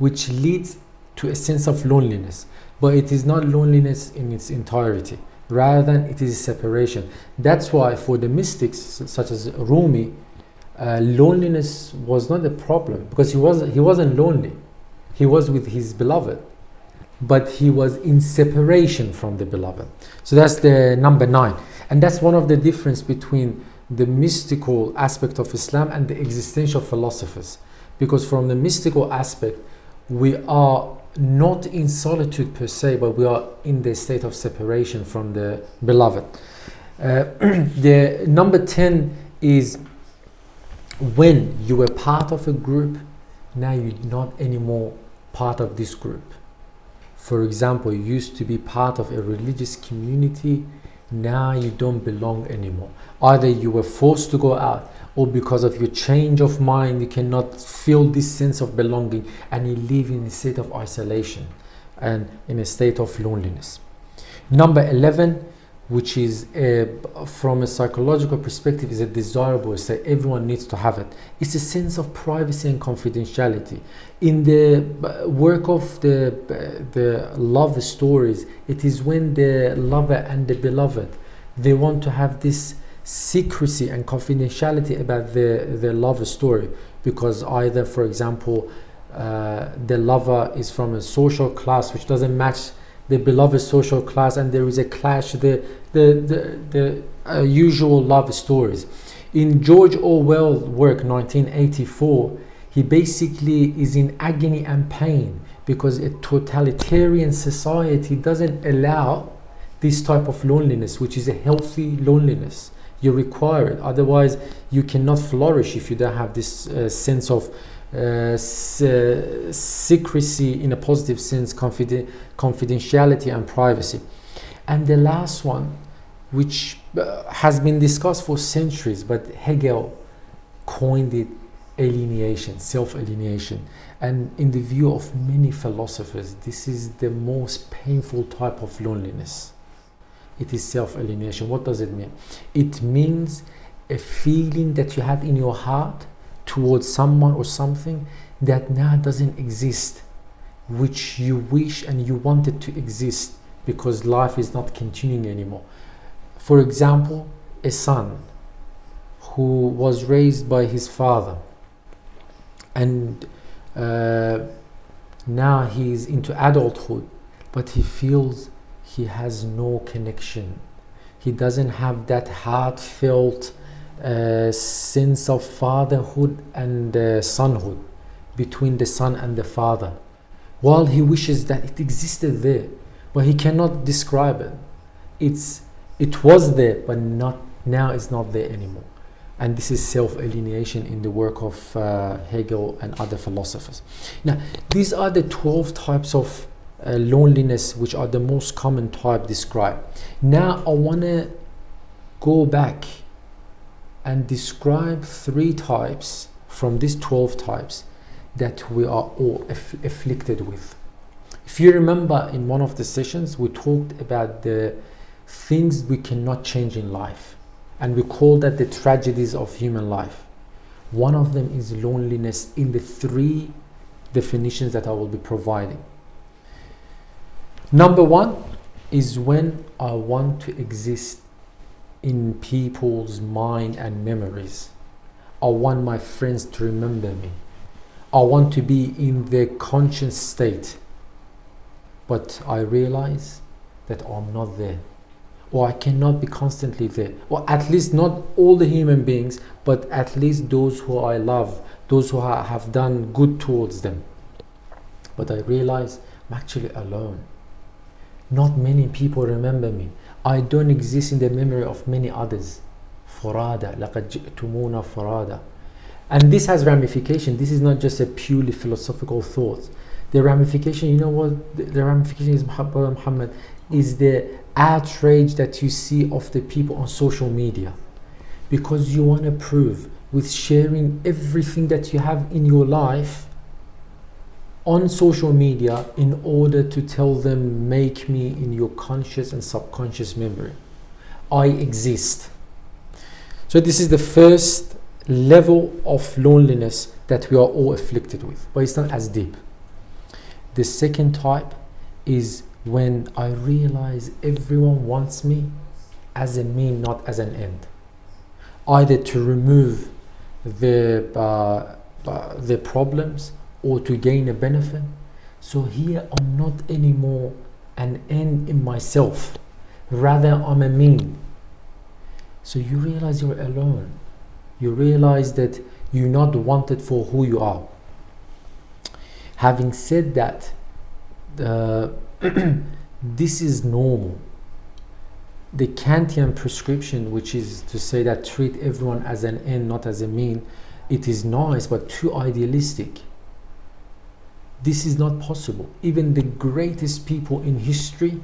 which leads to a sense of loneliness, but it is not loneliness in its entirety. Rather than it is separation. That's why for the mystics such as Rumi, loneliness was not a problem, because he wasn't lonely. He was with his beloved, but he was in separation from the beloved. So that's the number 9, and that's one of the difference between the mystical aspect of Islam and the existential philosophers, because from the mystical aspect we are not in solitude per se, but we are in the state of separation from the beloved. The number 10 is when you were part of a group, now you're not anymore part of this group. For example, you used to be part of a religious community, now you don't belong anymore. Either you were forced to go out, or because of your change of mind, you cannot feel this sense of belonging, and you live in a state of isolation and in a state of loneliness. Number 11, which is from a psychological perspective is a desirable state, everyone needs to have it. It's a sense of privacy and confidentiality. In the work of the love stories, it is when the lover and the beloved, they want to have this secrecy and confidentiality about the love story, because either, for example, the lover is from a social class which doesn't match the beloved social class, and there is a clash, the usual love stories. In George Orwell's work 1984, he basically is in agony and pain because a totalitarian society doesn't allow this type of loneliness, which is a healthy loneliness. You require it, otherwise you cannot flourish if you don't have this sense of secrecy in a positive sense, confidentiality and privacy. And the last one, which has been discussed for centuries, but Hegel coined it, alienation, self-alienation. And in the view of many philosophers, this is the most painful type of loneliness. It is self-alienation. What does it mean? It means a feeling that you have in your heart towards someone or something that now doesn't exist, which you wish and you want it to exist because life is not continuing anymore. For example, a son who was raised by his father, and now he is into adulthood, but he feels he has no connection. He doesn't have that heartfelt sense of fatherhood and sonhood between the son and the father, while he wishes that it existed there, but he cannot describe it. It was there, but now it's not there anymore. And this is self-alienation in the work of Hegel and other philosophers. Now, these are the 12 types of loneliness, which are the most common type described. Now I want to go back and describe 3 types from these 12 types that we are all afflicted with. If you remember, in one of the sessions we talked about the things we cannot change in life, and we call that the tragedies of human life. One of them is loneliness in the 3 definitions that I will be providing. Number 1 is when I want to exist in people's mind and memories. I want my friends to remember me. I want to be in their conscious state. But I realize that I'm not there, or I cannot be constantly there, or at least not all the human beings, but at least those who I love, those who I have done good towards them. But I realize I'm actually alone. Not many people remember me. I don't exist in the memory of many others. Furada, laqad ji'tumuna furada. And this has ramification. This is not just a purely philosophical thought. The ramification, you know what the ramification is, Brother Muhammad, is the outrage that you see of the people on social media. Because you want to prove with sharing everything that you have in your life on social media in order to tell them, make me in your conscious and subconscious memory. I exist. So this is the first level of loneliness that we are all afflicted with, but it's not as deep. The second type is when I realize everyone wants me as a mean, not as an end, either to remove their problems or to gain a benefit. So here I'm not anymore an end in myself, rather I'm a mean. So you realize you're alone. You realize that you're not wanted for who you are. Having said that, this is normal. The Kantian prescription, which is to say that treat everyone as an end, not as a mean, it is nice but too idealistic. This is not possible. Even the greatest people in history,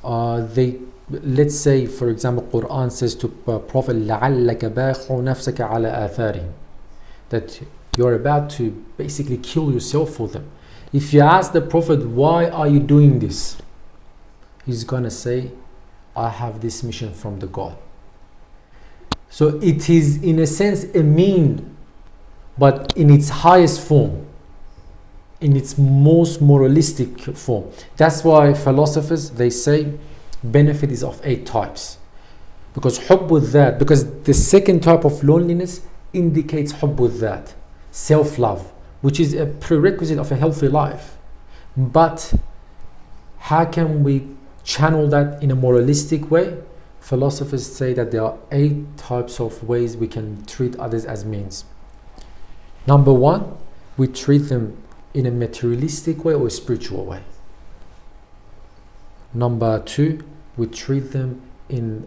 let's say, for example, Quran says to Prophet لَعَلَّكَ بَاخُ نَفْسَكَ عَلَى آثَارِهِمْ, that you're about to basically kill yourself for them. If you ask the Prophet, why are you doing this? He's gonna say, I have this mission from the God. So it is in a sense a mean, but in its highest form, in its most moralistic form. That's why philosophers, they say benefit is of 8 types, because hubbu dhat, because the second type of loneliness indicates hubbu dhat, self-love, which is a prerequisite of a healthy life. But how can we channel that in a moralistic way? Philosophers say that there are 8 types of ways we can treat others as means. Number 1, we treat them in a materialistic way or a spiritual way. Number 2, we treat them in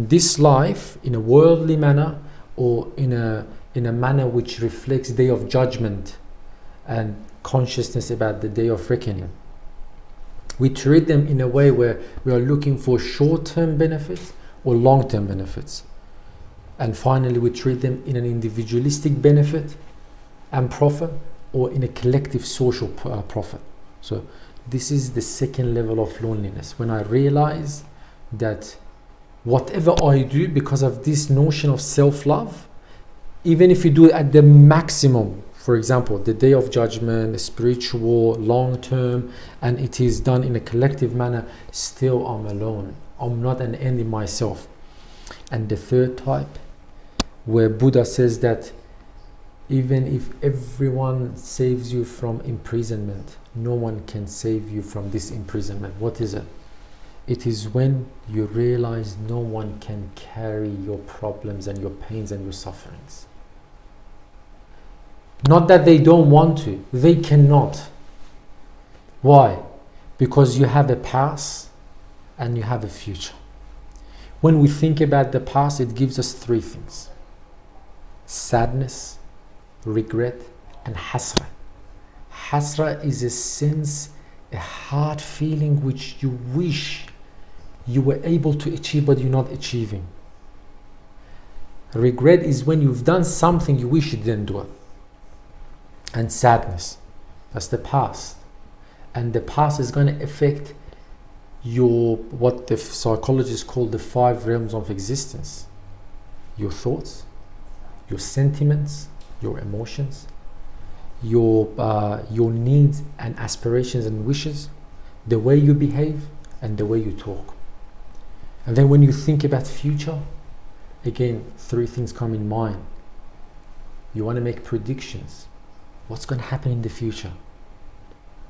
this life in a worldly manner, or in a manner which reflects day of judgment and consciousness about the day of reckoning. We treat them in a way where we are looking for short-term benefits or long-term benefits. And finally, we treat them in an individualistic benefit and profit, or in a collective social profit. So this is the second level of loneliness, when I realize that whatever I do, because of this notion of self-love, even if you do it at the maximum, for example, the day of judgment, spiritual, long-term, and it is done in a collective manner, still I'm alone. I'm not an end in myself. And the third type, where Buddha says that even if everyone saves you from imprisonment, no one can save you from this imprisonment. What is it? It is when you realize no one can carry your problems and your pains and your sufferings. Not that they don't want to, they cannot. Why? Because you have a past and you have a future. When we think about the past, it gives us 3 things: sadness, regret, and hasra. Hasra is a sense, a hard feeling which you wish you were able to achieve but you're not achieving. Regret is when you've done something you wish you didn't do it. And sadness, that's the past. And the past is going to affect your, what the psychologists call the 5 realms of existence: your thoughts, your sentiments, your emotions, your needs and aspirations and wishes, the way you behave, and the way you talk. And then when you think about future, again, 3 things come in mind. You want to make predictions. What's going to happen in the future?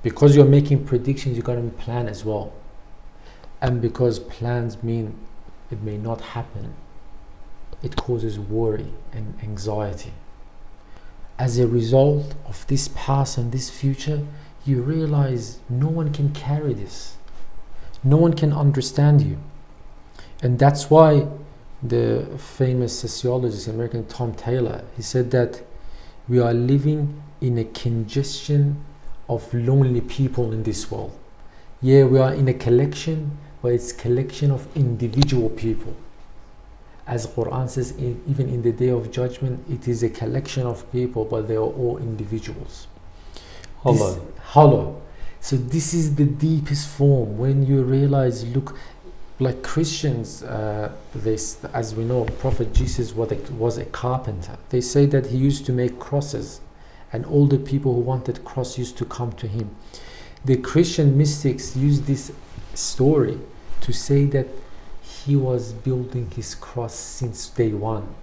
Because you're making predictions, you're going to plan as well. And because plans mean it may not happen, it causes worry and anxiety. As a result of this past and this future, you realize no one can carry this. No one can understand you. And that's why the famous sociologist, American Tom Taylor, he said that we are living in a congestion of lonely people in this world. Yeah, we are in a collection, but it's a collection of individual people. As Quran says, even in the day of judgment, it is a collection of people, but they are all individuals. Hollow. So this is the deepest form, when you realize, look, Like Christians, as we know, Prophet Jesus was a carpenter. They say that he used to make crosses, and all the people who wanted cross used to come to him. The Christian mystics use this story to say that he was building his cross since day one,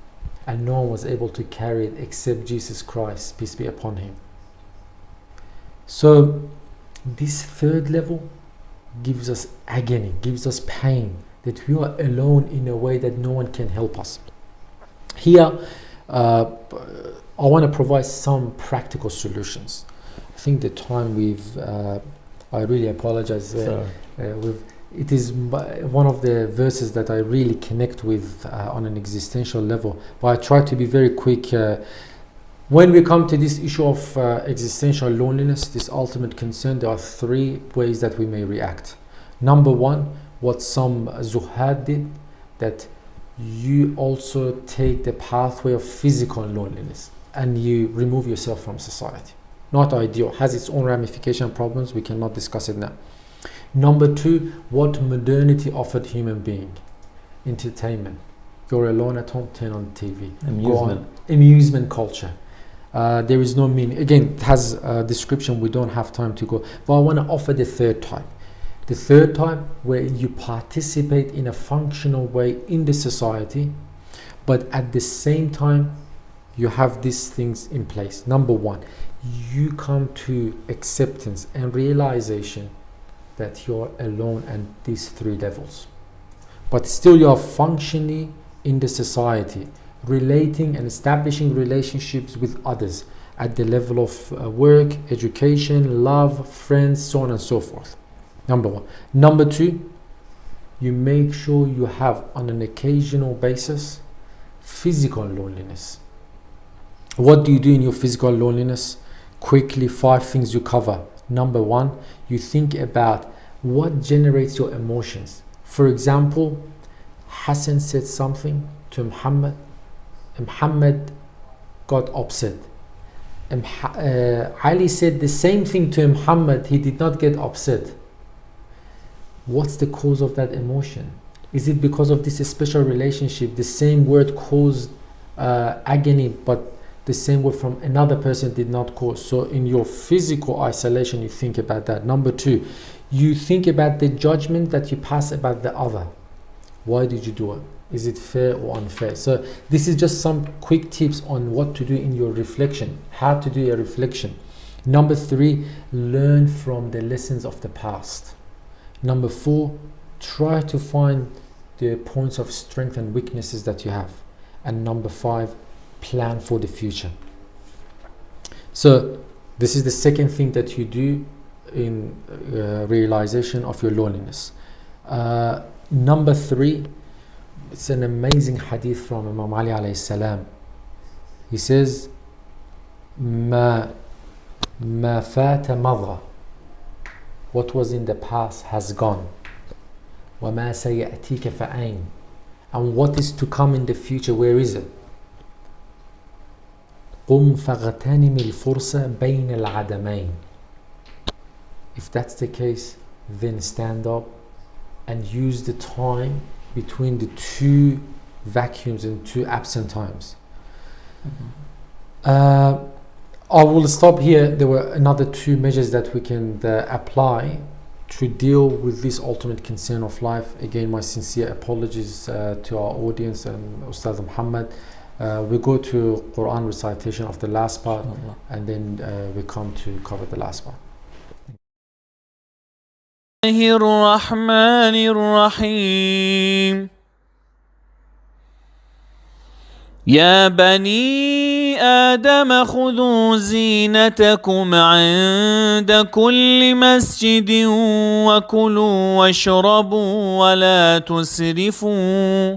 and no one was able to carry it except Jesus Christ, peace be upon him. So this third level gives us agony, gives us pain, that we are alone in a way that no one can help us. Here, I want to provide some practical solutions. I think the time I really apologize. It is one of the verses that I really connect with on an existential level, but I try to be very quick. When we come to this issue of existential loneliness, this ultimate concern, there are three ways that we may react. Number one, what some zuhad did, that you also take the pathway of physical loneliness and you remove yourself from society. Not ideal, has its own ramification problems, we cannot discuss it now. Number two, what modernity offered human being. Entertainment. You're alone at home, turn on TV. Amusement culture. There is no meaning. Again, it has a description, we don't have time to go. But I want to offer the third type. The third type, where you participate in a functional way in the society, but at the same time, you have these things in place. Number one, you come to acceptance and realization that you're alone at these three levels. But still you are functioning in the society, relating and establishing relationships with others at the level of work, education, love, friends, so on and so forth. Number one. Number two, you make sure you have on an occasional basis physical loneliness. What do you do in your physical loneliness? Quickly, 5 things you cover. Number one, you think about what generates your emotions. For example, Hassan said something to Muhammad. Muhammad got upset. Ali said the same thing to Muhammad. He did not get upset. What's the cause of that emotion? Is it because of this special relationship? The same word caused agony, but the same word from another person did not cause. So in your physical isolation, you think about that. Number two, you think about the judgment that you pass about the other. Why did you do it? Is it fair or unfair? So this is just some quick tips on what to do in your reflection, how to do a reflection. Number three, learn from the lessons of the past. Number four, try to find the points of strength and weaknesses that you have. And number five, plan for the future. So this is the second thing that you do in realization of your loneliness. Number three, it's an amazing hadith from Imam Ali alayhi salam. He says, ما فات مضى. What was in the past has gone. وما سيأتيك فأين. And what is to come in the future, where is it? قم فاغتنم الفرصة بين العدمين. If that's the case, then stand up and use the time between the two vacuums and two absent times. I will stop here. There were another 2 measures that we can apply to deal with this ultimate concern of life. Again, my sincere apologies to our audience and Ustaz Muhammad. We go to Quran recitation of the last part, and then we come to cover the last part. الرحمن الرحيم يا بني آدم خذوا زينتكم عند كل مسجد وكلوا واشربوا ولا تسرفوا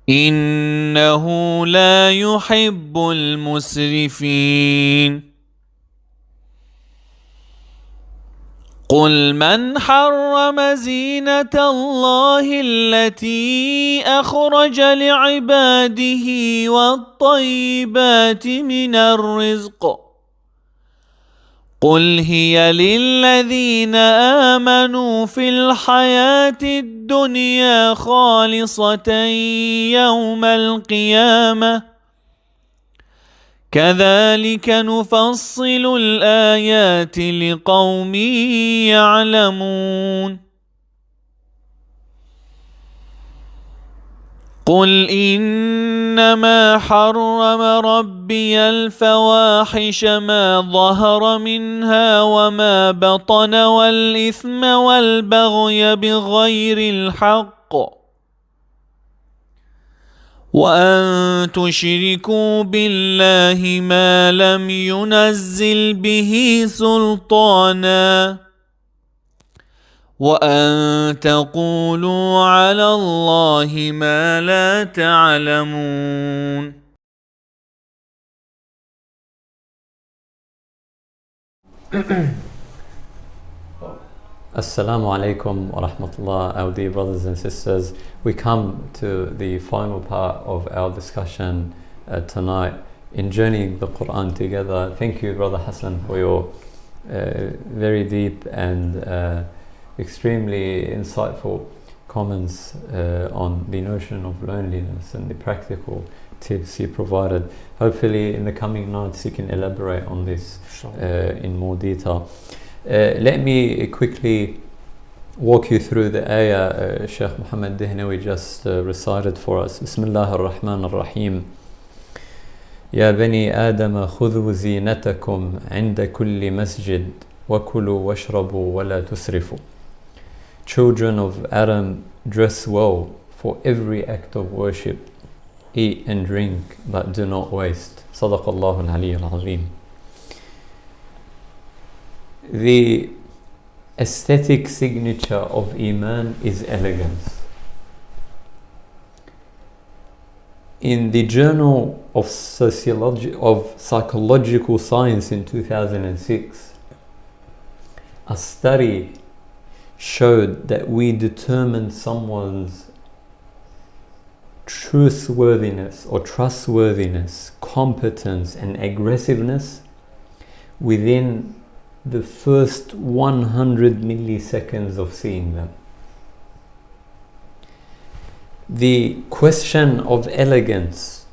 إنه لا يحب المسرفين قل من حرم زينة الله التي أخرج لعباده والطيبات من الرزق قل هي للذين آمنوا في الحياة الدنيا خالصة يوم القيامة كذلك نفصل الآيات لقوم يعلمون قل إنما حرم ربي الفواحش ما ظهر منها وما بطن والإثم والبغي بغير الحق وأن تشركوا بالله ما لم ينزل به سلطانا وأن تقولوا على الله ما لا تعلمون Assalamu alaikum wa rahmatullah, our dear brothers and sisters. We come to the final part of our discussion tonight in journeying the Quran together. Thank you, Brother Hassan, for your very deep and extremely insightful comments on the notion of loneliness and the practical tips you provided. Hopefully in the coming nights you can elaborate on this in more detail. Let me quickly walk you through the ayah Sheikh Muhammad Dihnawi just recited for us. Bismillah ar-Rahman ar-Rahim. Ya bani Adam khudhu zinatakum inda kulli masjid wa kulu washrabu wa la tusrifu. Children of Adam, dress well for every act of worship. Eat and drink, but do not waste. Sadaqallahu al-Ali al-Azim. The aesthetic signature of Iman is elegance. In the Journal of Psychological Science in 2006, a study showed that we determine someone's truthworthiness or trustworthiness, competence and aggressiveness within the first 100 milliseconds of seeing them. The question of elegance,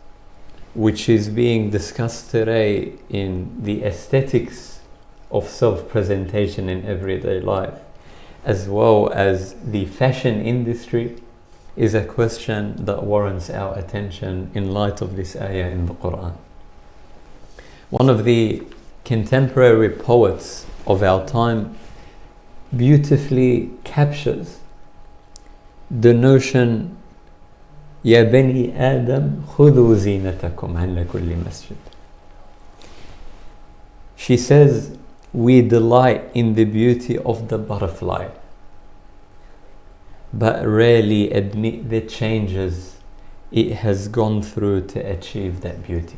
which is being discussed today in the aesthetics of self-presentation in everyday life, as well as the fashion industry, is a question that warrants our attention in light of this ayah in the Quran. One of the contemporary poets of our time beautifully captures the notion Ya bani Adam khudhu zinatakum inda kulli masjid. She says, we delight in the beauty of the butterfly, but rarely admit the changes it has gone through to achieve that beauty.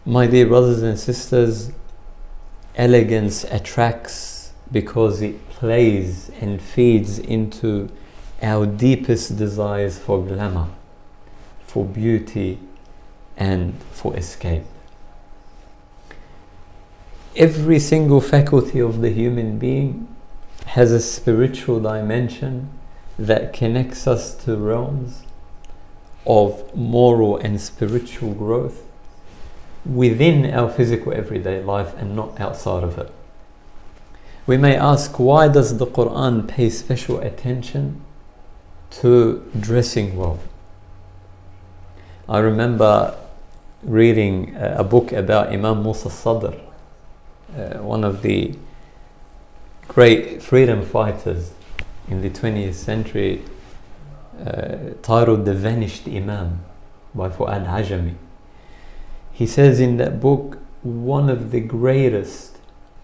My dear brothers and sisters, elegance attracts because it plays and feeds into our deepest desires for glamour, for beauty and for escape. Every single faculty of the human being has a spiritual dimension that connects us to realms of moral and spiritual growth within our physical everyday life and not outside of it. We may ask, why does the Quran pay special attention to dressing well? I remember reading a book about Imam Musa Sadr, one of the great freedom fighters in the 20th century, titled The Vanished Imam by Fuad Ajami. He says in that book, one of the greatest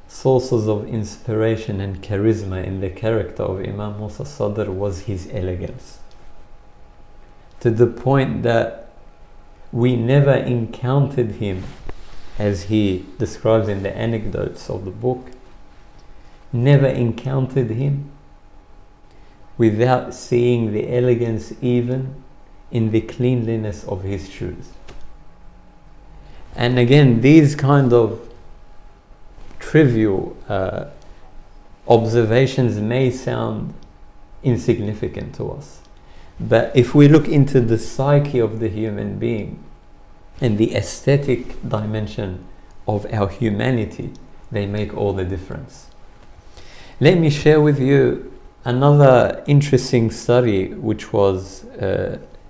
sources of inspiration and charisma in the character of Imam Musa Sadr was his elegance, to the point that we never encountered him, as he describes in the anecdotes of the book, never encountered him without seeing the elegance even in the cleanliness of his shoes. And again, these kind of trivial observations may sound insignificant to us. But if we look into the psyche of the human being and the aesthetic dimension of our humanity, they make all the difference. Let me share with you another interesting study which was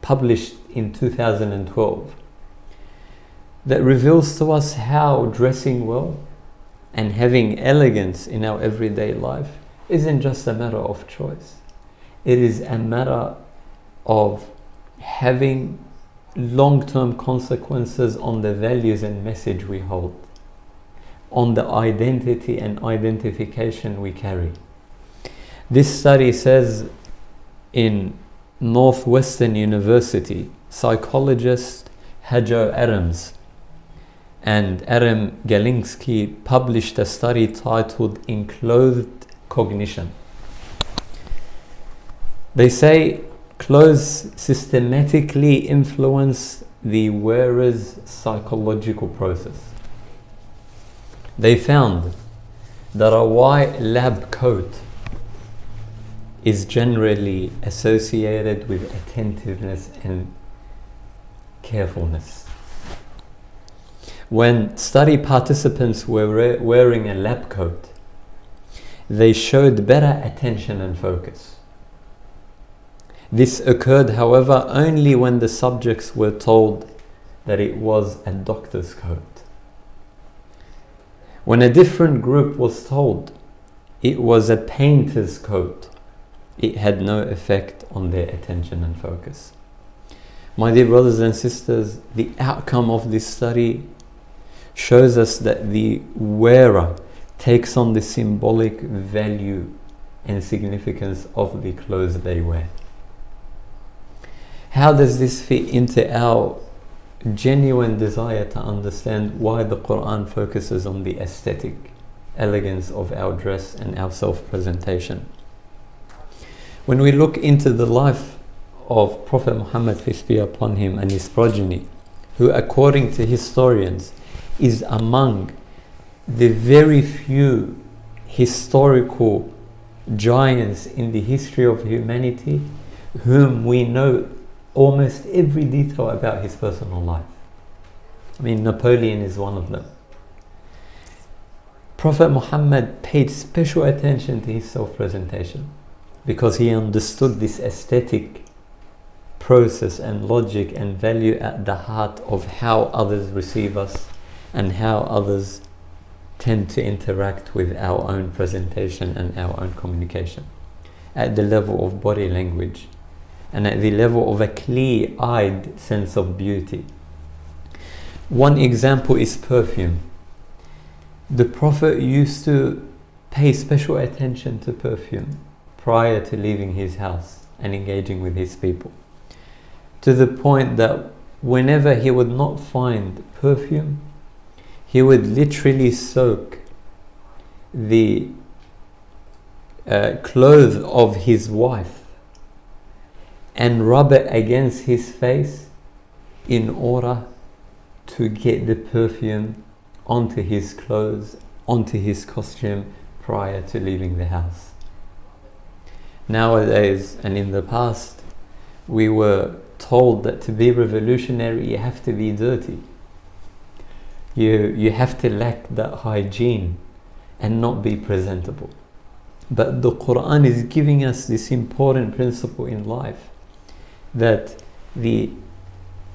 published in 2012 that reveals to us how dressing well and having elegance in our everyday life isn't just a matter of choice. It is a matter of having long-term consequences on the values and message we hold, on the identity and identification we carry. This study says in Northwestern University, psychologist Hajo Adams and Adam Galinsky published a study titled Enclothed Cognition. They say clothes systematically influence the wearer's psychological process. They found that a white lab coat is generally associated with attentiveness and carefulness. When study participants were wearing a lab coat, they showed better attention and focus. This occurred, however, only when the subjects were told that it was a doctor's coat. When a different group was told it was a painter's coat, it had no effect on their attention and focus. My dear brothers and sisters, the outcome of this study shows us that the wearer takes on the symbolic value and significance of the clothes they wear. How does this fit into our genuine desire to understand why the Quran focuses on the aesthetic elegance of our dress and our self-presentation? When we look into the life of Prophet Muhammad, peace be upon him, and his progeny, who according to historians is among the very few historical giants in the history of humanity whom we know almost every detail about his personal life. I mean, Napoleon is one of them. Prophet Muhammad paid special attention to his self-presentation because he understood this aesthetic process and logic and value at the heart of how others receive us and how others tend to interact with our own presentation and our own communication at the level of body language and at the level of a clear-eyed sense of beauty. One example is perfume. The Prophet used to pay special attention to perfume prior to leaving his house and engaging with his people, to the point that whenever he would not find perfume, he would literally soak the clothes of his wife and rub it against his face in order to get the perfume onto his clothes, onto his costume prior to leaving the house. Nowadays, and in the past, we were told that to be revolutionary you have to be dirty. You have to lack that hygiene and not be presentable. But the Quran is giving us this important principle in life, that the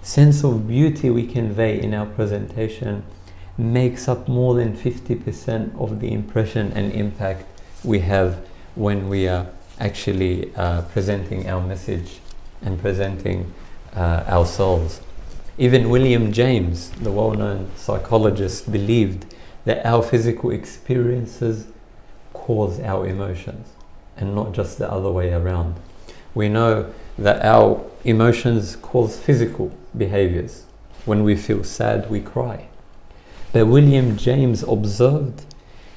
sense of beauty we convey in our presentation makes up more than 50% of the impression and impact we have when we are actually presenting our message and presenting ourselves. Even William James, the well-known psychologist, believed that our physical experiences cause our emotions and not just the other way around. We know that our emotions cause physical behaviors. When we feel sad, we cry. But William James observed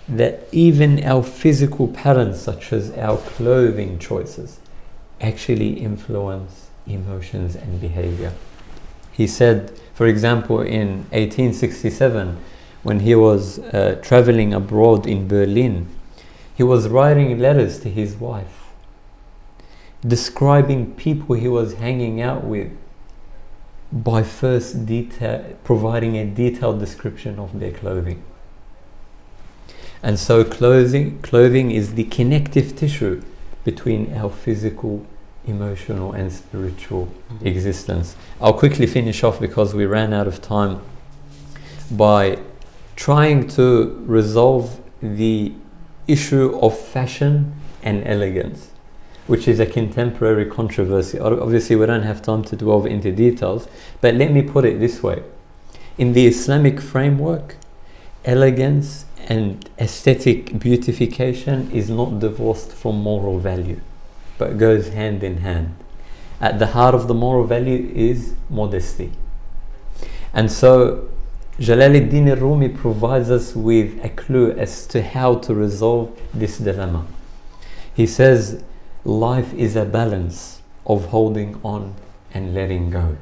that even our physical patterns, such as our clothing choices, actually influence emotions and behavior. He said, for example, in 1867, when he was traveling abroad in Berlin, he was writing letters to his wife, describing people he was hanging out with by first providing a detailed description of their clothing. And so clothing is the connective tissue between our physical, emotional and spiritual existence. I'll quickly finish off because we ran out of time by trying to resolve the issue of fashion and elegance, which is a contemporary controversy. Obviously we don't have time to delve into details, but let me put it this way. In the Islamic framework, elegance and aesthetic beautification is not divorced from moral value, but goes hand in hand. At the heart of the moral value is modesty. And so Jalaluddin al-Rumi provides us with a clue as to how to resolve this dilemma. He says, life is a balance of holding on and letting go.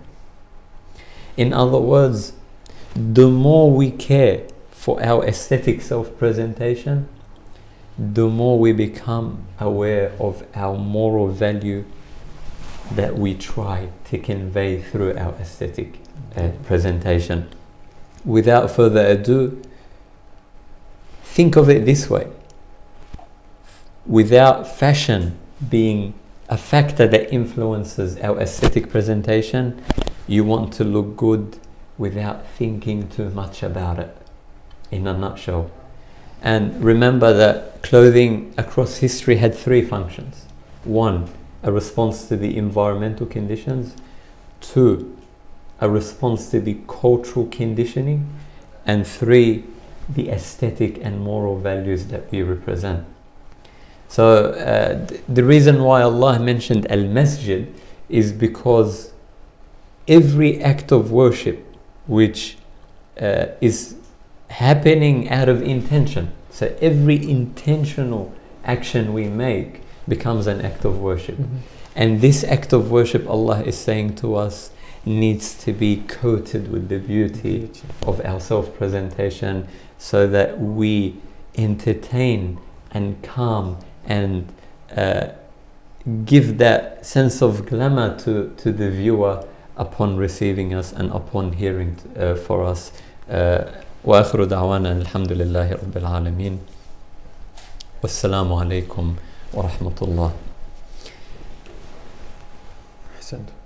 In other words, the more we care for our aesthetic self-presentation, the more we become aware of our moral value that we try to convey through our aesthetic presentation. Without further ado, think of it this way. Without fashion being a factor that influences our aesthetic presentation, you want to look good without thinking too much about it, in a nutshell. And remember that clothing across history had three functions. One, a response to the environmental conditions. Two, a response to the cultural conditioning. And three, the aesthetic and moral values that we represent. So the reason why Allah mentioned al-masjid is because every act of worship which is happening out of intention, so every intentional action we make becomes an act of worship. And this act of worship, Allah is saying to us, needs to be coated with the beauty of our self-presentation, so that we entertain and calm and give that sense of glamour to the viewer upon receiving us and upon hearing for us. وآخر دعوانا الحمد لله رب العالمين والسلام عليكم ورحمة الله. أحسنت.